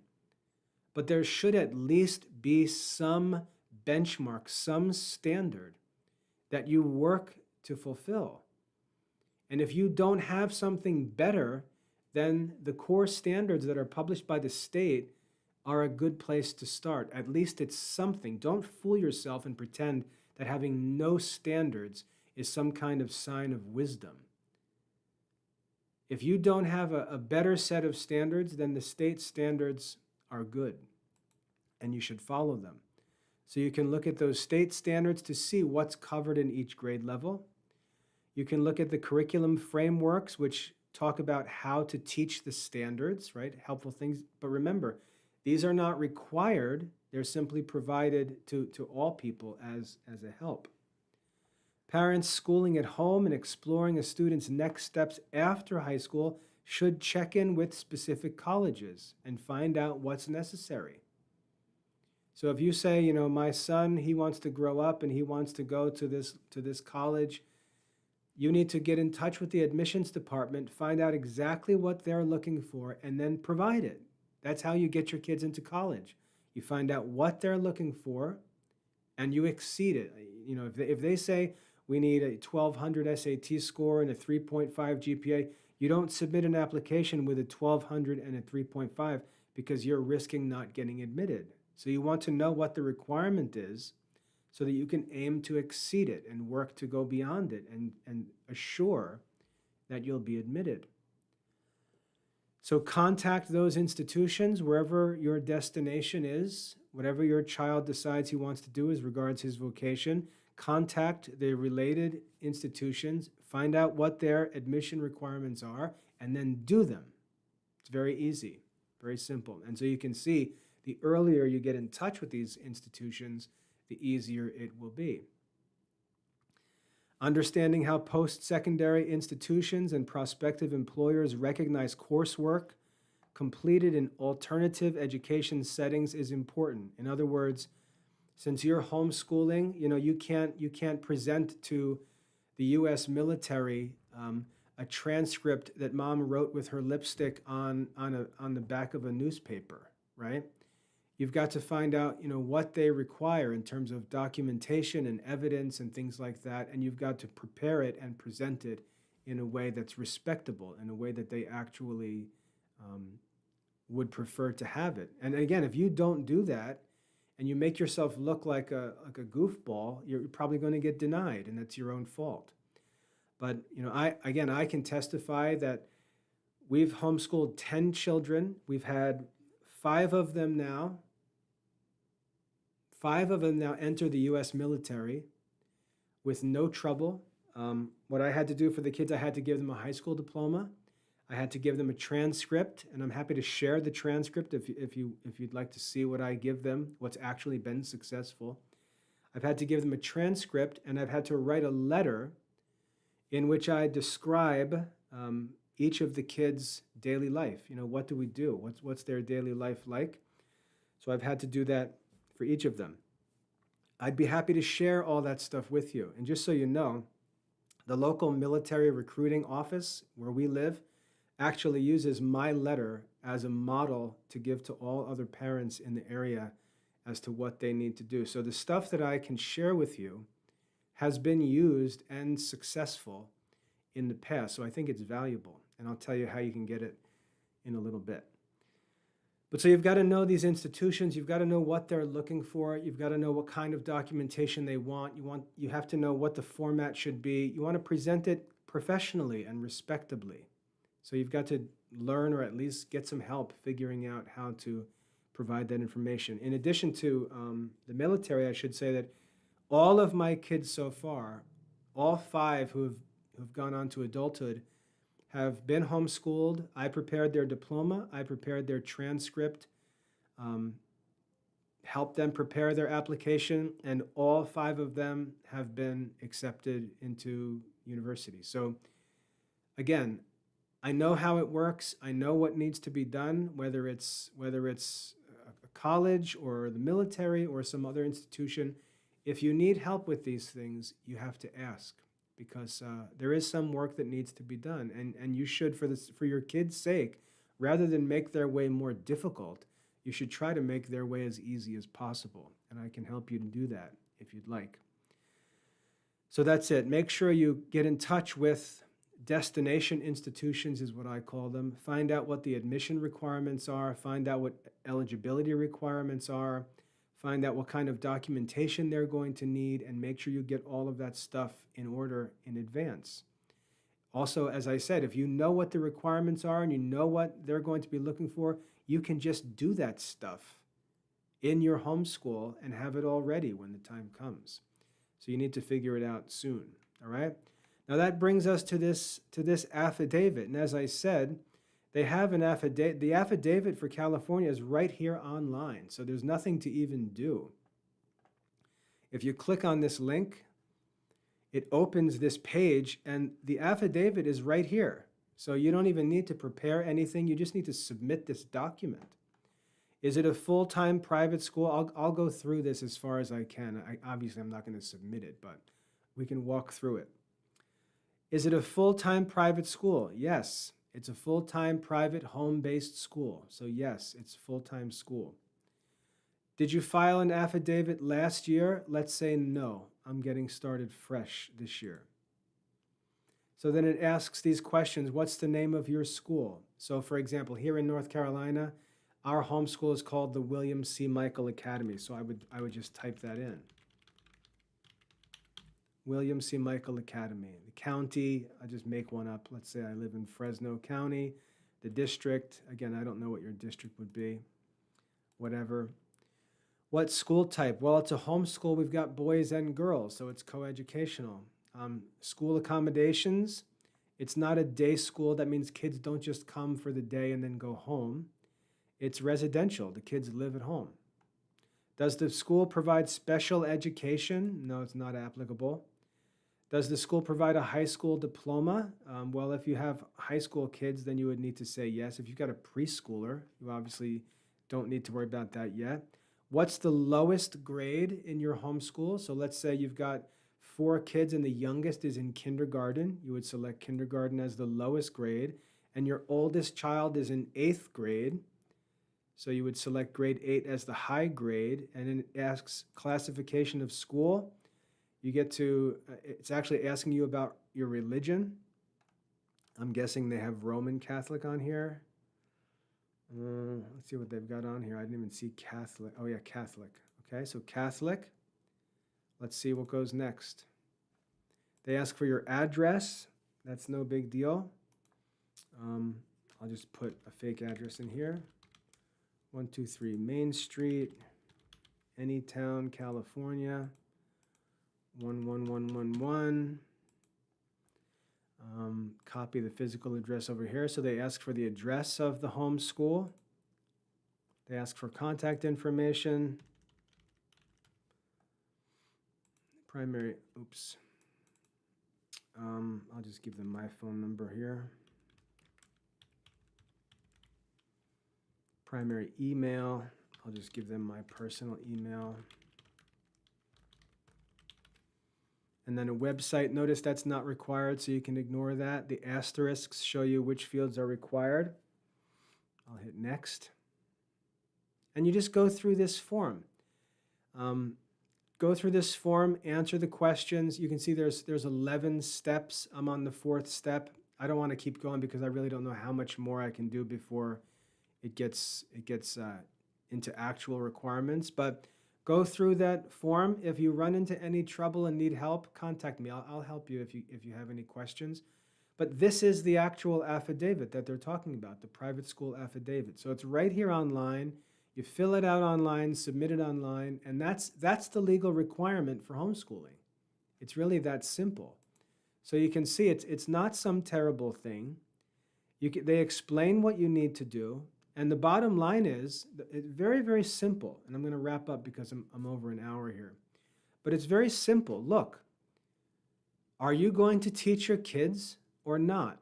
But there should at least be some benchmark, some standard that you work to fulfill. And if you don't have something better, then the core standards that are published by the state are a good place to start. At least it's something. Don't fool yourself and pretend that having no standards is some kind of sign of wisdom. If you don't have a better set of standards, then the state standards are good, and you should follow them. So you can look at those state standards to see what's covered in each grade level. You can look at the curriculum frameworks, which talk about how to teach the standards, right? Helpful things. But remember, these are not required. They're simply provided to all people as a help. Parents schooling at home and exploring a student's next steps after high school should check in with specific colleges and find out what's necessary. So if you say, my son, he wants to grow up and he wants to go to this college, you need to get in touch with the admissions department, find out exactly what they're looking for, and then provide it. That's how you get your kids into college. You find out what they're looking for, and you exceed it. If they say we need a 1200 SAT score and a 3.5 GPA, you don't submit an application with a 1200 and a 3.5 because you're risking not getting admitted. So you want to know what the requirement is so that you can aim to exceed it and work to go beyond it and assure that you'll be admitted. So contact those institutions wherever your destination is, whatever your child decides he wants to do as regards his vocation. Contact the related institutions, find out what their admission requirements are, and then do them. It's very easy, very simple. And so you can see the earlier you get in touch with these institutions, the easier it will be. Understanding how post-secondary institutions and prospective employers recognize coursework completed in alternative education settings is important. In other words, since you're homeschooling, you can't present to the U.S. military a transcript that mom wrote with her lipstick on the back of a newspaper, right? You've got to find out, what they require in terms of documentation and evidence and things like that, and you've got to prepare it and present it in a way that's respectable, in a way that they actually would prefer to have it. And again, if you don't do that, and you make yourself look like a goofball, you're probably going to get denied, and that's your own fault. But I can testify that we've homeschooled 10 children. We've had 5 of them now. 5 of them now enter the U.S. military with no trouble. What I had to do for the kids, I had to give them a high school diploma. I had to give them a transcript, and I'm happy to share the transcript if you'd like to see what I give them, what's actually been successful. I've had to give them a transcript, and I've had to write a letter in which I describe each of the kids' daily life. What do we do? What's their daily life like? So I've had to do that for each of them. I'd be happy to share all that stuff with you. And just so you know, the local military recruiting office where we live actually uses my letter as a model to give to all other parents in the area as to what they need to do. So the stuff that I can share with you has been used and successful in the past. So I think it's valuable, and I'll tell you how you can get it in a little bit. But so you've got to know these institutions, you've got to know what they're looking for, you've got to know what kind of documentation they want, you have to know what the format should be. You want to present it professionally and respectably. So you've got to learn, or at least get some help figuring out how to provide that information. In addition to the military, I should say that all of my kids so far, all 5 who've gone on to adulthood, have been homeschooled. I prepared their diploma. I prepared their transcript, helped them prepare their application, and all 5 of them have been accepted into university. So again, I know how it works. I know what needs to be done, whether it's a college or the military or some other institution. If you need help with these things, you have to ask, because there is some work that needs to be done, and you should, for your kids' sake, rather than make their way more difficult, you should try to make their way as easy as possible, and I can help you to do that if you'd like. So that's it. Make sure you get in touch with destination institutions, is what I call them. Find out what the admission requirements are. Find out what eligibility requirements are. find out what kind of documentation they're going to need, and make sure you get all of that stuff in order in advance. Also, as I said, if you know what the requirements are and you know what they're going to be looking for, you can just do that stuff in your homeschool and have it all ready when the time comes. So you need to figure it out soon, all right? Now that brings us to this affidavit. And as I said, they have an affidavit. The affidavit for California is right here online, so there's nothing to even do. If you click on this link, it opens this page, and the affidavit is right here. So you don't even need to prepare anything. You just need to submit this document. Is it a full-time private school? I'll go through this as far as I can. Obviously, I'm not going to submit it, but we can walk through it. Is it a full-time private school? Yes, it's a full-time private home-based school. So yes, it's full-time school. Did you file an affidavit last year? Let's say no. I'm getting started fresh this year. So then it asks these questions. What's the name of your school? So for example, here in North Carolina, our homeschool is called the William C. Michael Academy. So I would just type that in. William C. Michael Academy. The county, I just make one up. Let's say I live in Fresno County. The district, again, I don't know what your district would be. Whatever. What school type? Well, it's a homeschool. We've got boys and girls, so it's coeducational. School accommodations. It's not a day school. That means kids don't just come for the day and then go home. It's residential. The kids live at home. Does the school provide special education? No, it's not applicable. Does the school provide a high school diploma? Well, if you have high school kids, then you would need to say yes. If you've got a preschooler, you obviously don't need to worry about that yet. What's the lowest grade in your homeschool? So let's say you've got 4 kids and the youngest is in kindergarten. You would select kindergarten as the lowest grade, and your oldest child is in 8th grade. So you would select grade 8 as the high grade, and then it asks classification of school. You get to, it's actually asking you about your religion. I'm guessing they have Roman Catholic on here. Let's see what they've got on here. I didn't even see Catholic. Oh yeah, Catholic. Okay, so Catholic. Let's see what goes next. They ask for your address. That's no big deal. I'll just put a fake address in here. 123 Main Street, Anytown, California, 11111. Copy the physical address over here. So they ask for the address of the home school. They ask for contact information. Primary, oops. I'll just give them my phone number here. Primary email, I'll just give them my personal email. And then a website, notice that's not required, so you can ignore that. The asterisks show you which fields are required. I'll hit next. And you just go through this form. Go through this form, answer the questions. You can see there's 11 steps. I'm on the 4th step. I don't want to keep going because I really don't know how much more I can do before it gets into actual requirements. But go through that form. If you run into any trouble and need help, contact me. I'll help you if you have any questions. But this is the actual affidavit that they're talking about, the private school affidavit. So it's right here online. You fill it out online, submit it online, and that's the legal requirement for homeschooling. It's really that simple. So you can see it's not some terrible thing. They explain what you need to do. And the bottom line is, it's very, very simple. And I'm going to wrap up because I'm over an hour here. But it's very simple. Look, are you going to teach your kids or not?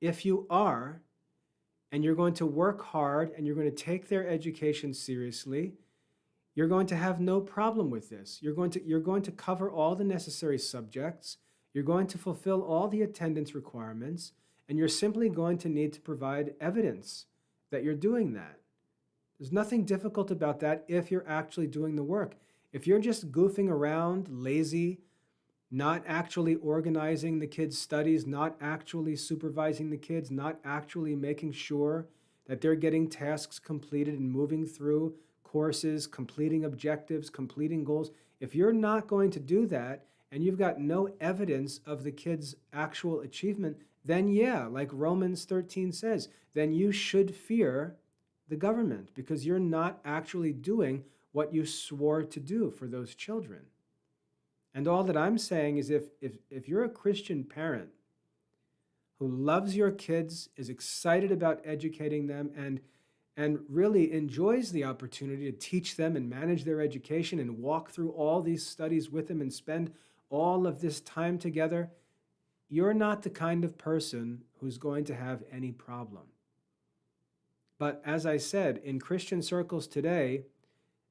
If you are, and you're going to work hard and you're going to take their education seriously, you're going to have no problem with this. You're going to cover all the necessary subjects. You're going to fulfill all the attendance requirements, and you're simply going to need to provide evidence that you're doing that. There's nothing difficult about that if you're actually doing the work. If you're just goofing around, lazy, not actually organizing the kids' studies, not actually supervising the kids, not actually making sure that they're getting tasks completed and moving through courses, completing objectives, completing goals. If you're not going to do that and you've got no evidence of the kid's actual achievement, then yeah, like Romans 13 says, then you should fear the government because you're not actually doing what you swore to do for those children. And all that I'm saying is if you're a Christian parent who loves your kids, is excited about educating them, and really enjoys the opportunity to teach them and manage their education and walk through all these studies with them and spend all of this time together, you're not the kind of person who's going to have any problem. But as I said, in Christian circles today,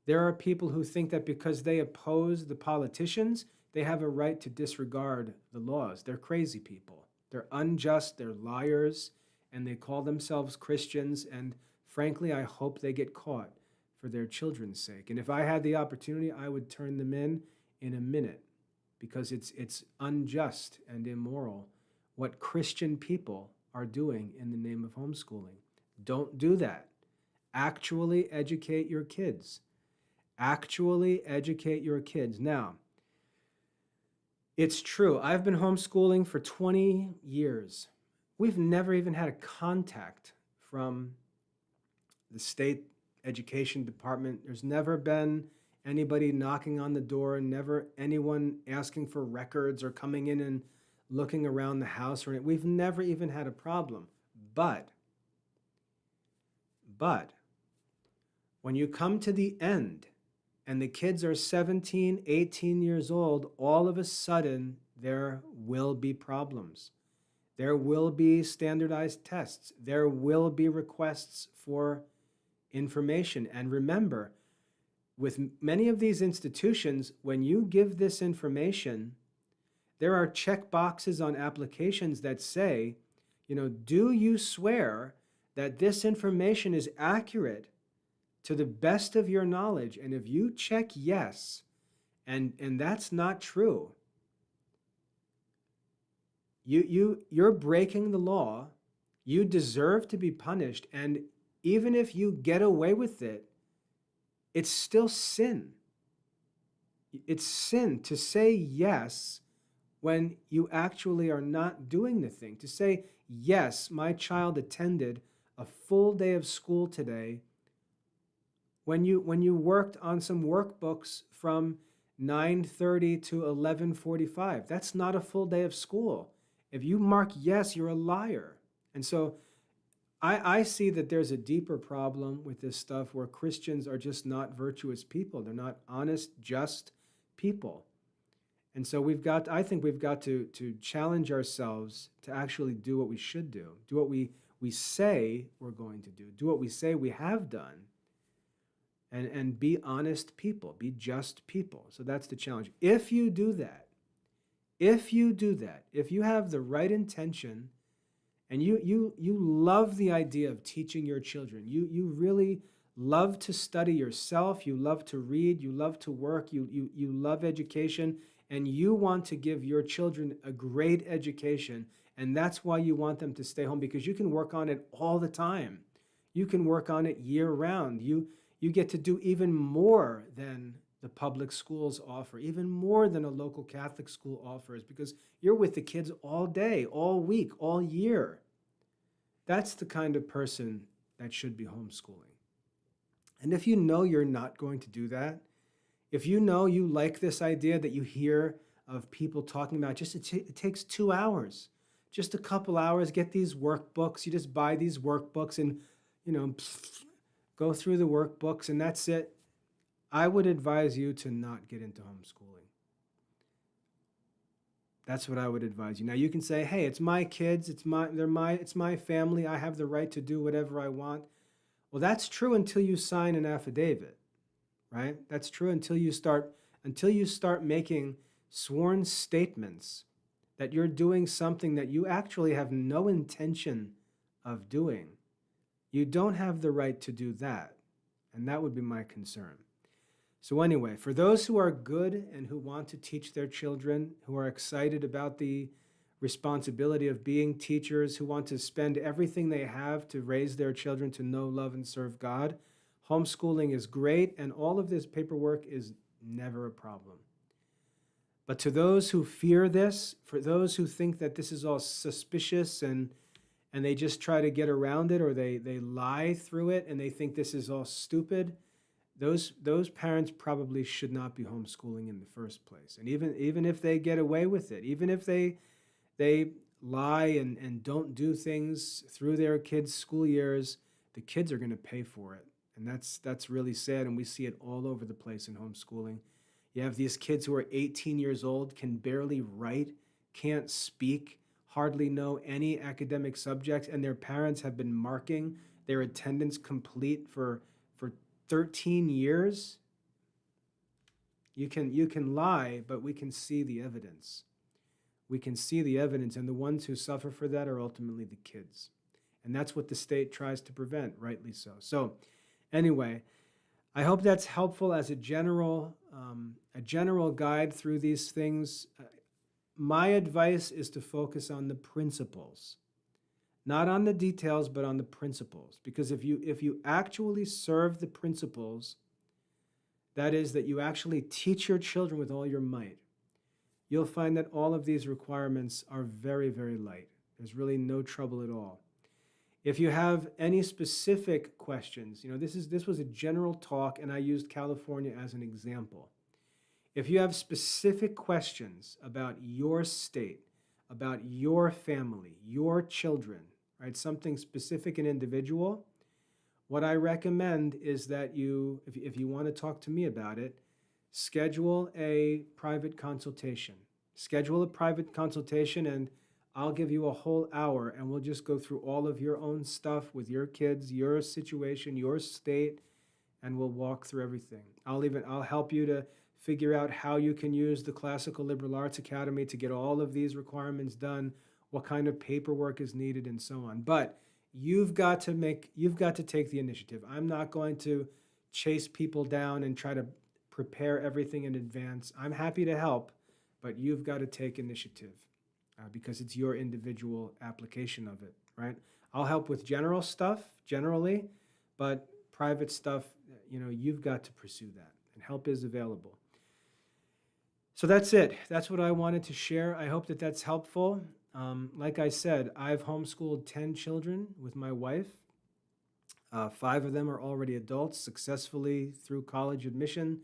there are people who think that because they oppose the politicians, they have a right to disregard the laws. They're crazy people. They're unjust, they're liars, and they call themselves Christians, and frankly, I hope they get caught for their children's sake. And if I had the opportunity, I would turn them in a minute, because it's unjust and immoral what Christian people are doing in the name of homeschooling. Don't do that. Actually educate your kids. Actually educate your kids. Now, it's true. I've been homeschooling for 20 years. We've never even had a contact from the state education department. There's never been anybody knocking on the door, never anyone asking for records or coming in and looking around the house. We've never even had a problem. But when you come to the end and the kids are 17, 18 years old, all of a sudden there will be problems. There will be standardized tests. There will be requests for information. And remember, with many of these institutions, when you give this information, there are check boxes on applications that say, do you swear that this information is accurate to the best of your knowledge? And if you check yes, and that's not true, you're breaking the law. You deserve to be punished. And even if you get away with it, it's still sin. It's sin to say yes when you actually are not doing the thing. To say, yes, my child attended a full day of school today, when you worked on some workbooks from 9:30 to 11:45. That's not a full day of school. If you mark yes, you're a liar. And so I see that there's a deeper problem with this stuff where Christians are just not virtuous people. They're not honest, just people. And so I think we've got to challenge ourselves to actually do what we should do what we say we're going to do what we say we have done, and be honest people, be just people. So that's the challenge. If you do that, if you have the right intention, and you love the idea of teaching your children, you really love to study yourself, you love to read, you love to work, you love education, and you want to give your children a great education, and that's why you want them to stay home, because you can work on it all the time. You can work on it year-round. You get to do even more than the public schools offer, even more than a local Catholic school offers, because you're with the kids all day, all week, all year. That's the kind of person that should be homeschooling. And if you know you're not going to do that, if you know you like this idea that you hear of people talking about, it takes 2 hours, just a couple hours, get these workbooks. You just buy these workbooks and, go through the workbooks, and that's it. I would advise you to not get into homeschooling. That's what I would advise you. Now you can say, "Hey, it's my kids. It's my family. I have the right to do whatever I want." Well, that's true until you sign an affidavit, right? That's true until you start making sworn statements that you're doing something that you actually have no intention of doing. You don't have the right to do that, and that would be my concern. So anyway, for those who are good and who want to teach their children, who are excited about the responsibility of being teachers, who want to spend everything they have to raise their children to know, love, and serve God, Homeschooling is great, and all of this paperwork is never a problem. But to those who fear this, for those who think that this is all suspicious and they just try to get around it, or they lie through it and they think this is all stupid, those parents probably should not be homeschooling in the first place. And even if they get away with it, even if they lie and don't do things through their kids' school years, the kids are going to pay for it. And that's really sad, and we see it all over the place in homeschooling. You have these kids who are 18 years old, can barely write, can't speak, hardly know any academic subjects, and their parents have been marking their attendance complete for 13 years. You can lie, but we can see the evidence. We can see the evidence, and the ones who suffer for that are ultimately the kids. And that's what the state tries to prevent, rightly so. So anyway, I hope that's helpful as a general guide through these things. My advice is to focus on the principles, not on the details, but on the principles. Because if you actually serve the principles, that is, that you actually teach your children with all your might, you'll find that all of these requirements are very, very light. There's really no trouble at all. If you have any specific questions, this was a general talk, and I used California as an example. If you have specific questions about your state, about your family, your children, right, something specific and individual, what I recommend is that you, if you want to talk to me about it, schedule a private consultation. Schedule a private consultation, and I'll give you a whole hour, and we'll just go through all of your own stuff with your kids, your situation, your state, and we'll walk through everything. I'll help you to figure out how you can use the Classical Liberal Arts Academy to get all of these requirements done, what kind of paperwork is needed, and so on. But you've got to take the initiative. I'm not going to chase people down and try to prepare everything in advance. I'm happy to help, but you've got to take initiative because it's your individual application of it, right? I'll help with general stuff, generally, but private stuff, you've got to pursue that, and help is available. So that's it. That's what I wanted to share. I hope that that's helpful. Like I said, I've homeschooled 10 children with my wife. 5 of them are already adults, successfully through college admission.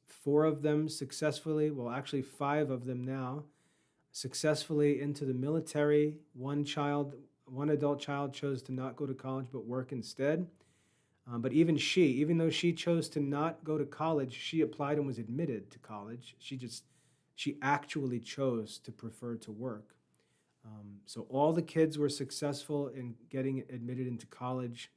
4 of them successfully, well, actually 5 of them now, successfully into the military. One adult child chose to not go to college but work instead. But even though she chose to not go to college, she applied and was admitted to college. She actually chose to prefer to work. So all the kids were successful in getting admitted into college.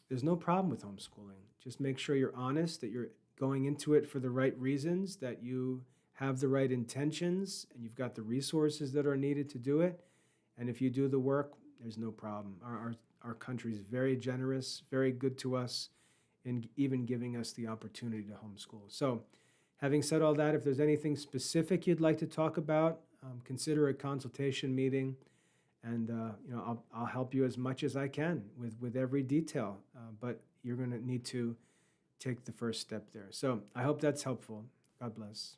There's no problem with homeschooling. Just make sure you're honest, that you're going into it for the right reasons, that you have the right intentions, and you've got the resources that are needed to do it. And if you do the work, there's no problem. Our country is very generous, very good to us, in even giving us the opportunity to homeschool. So having said all that, if there's anything specific you'd like to talk about, consider a consultation meeting, and I'll help you as much as I can with every detail, but you're going to need to take the first step there. So I hope that's helpful. God bless.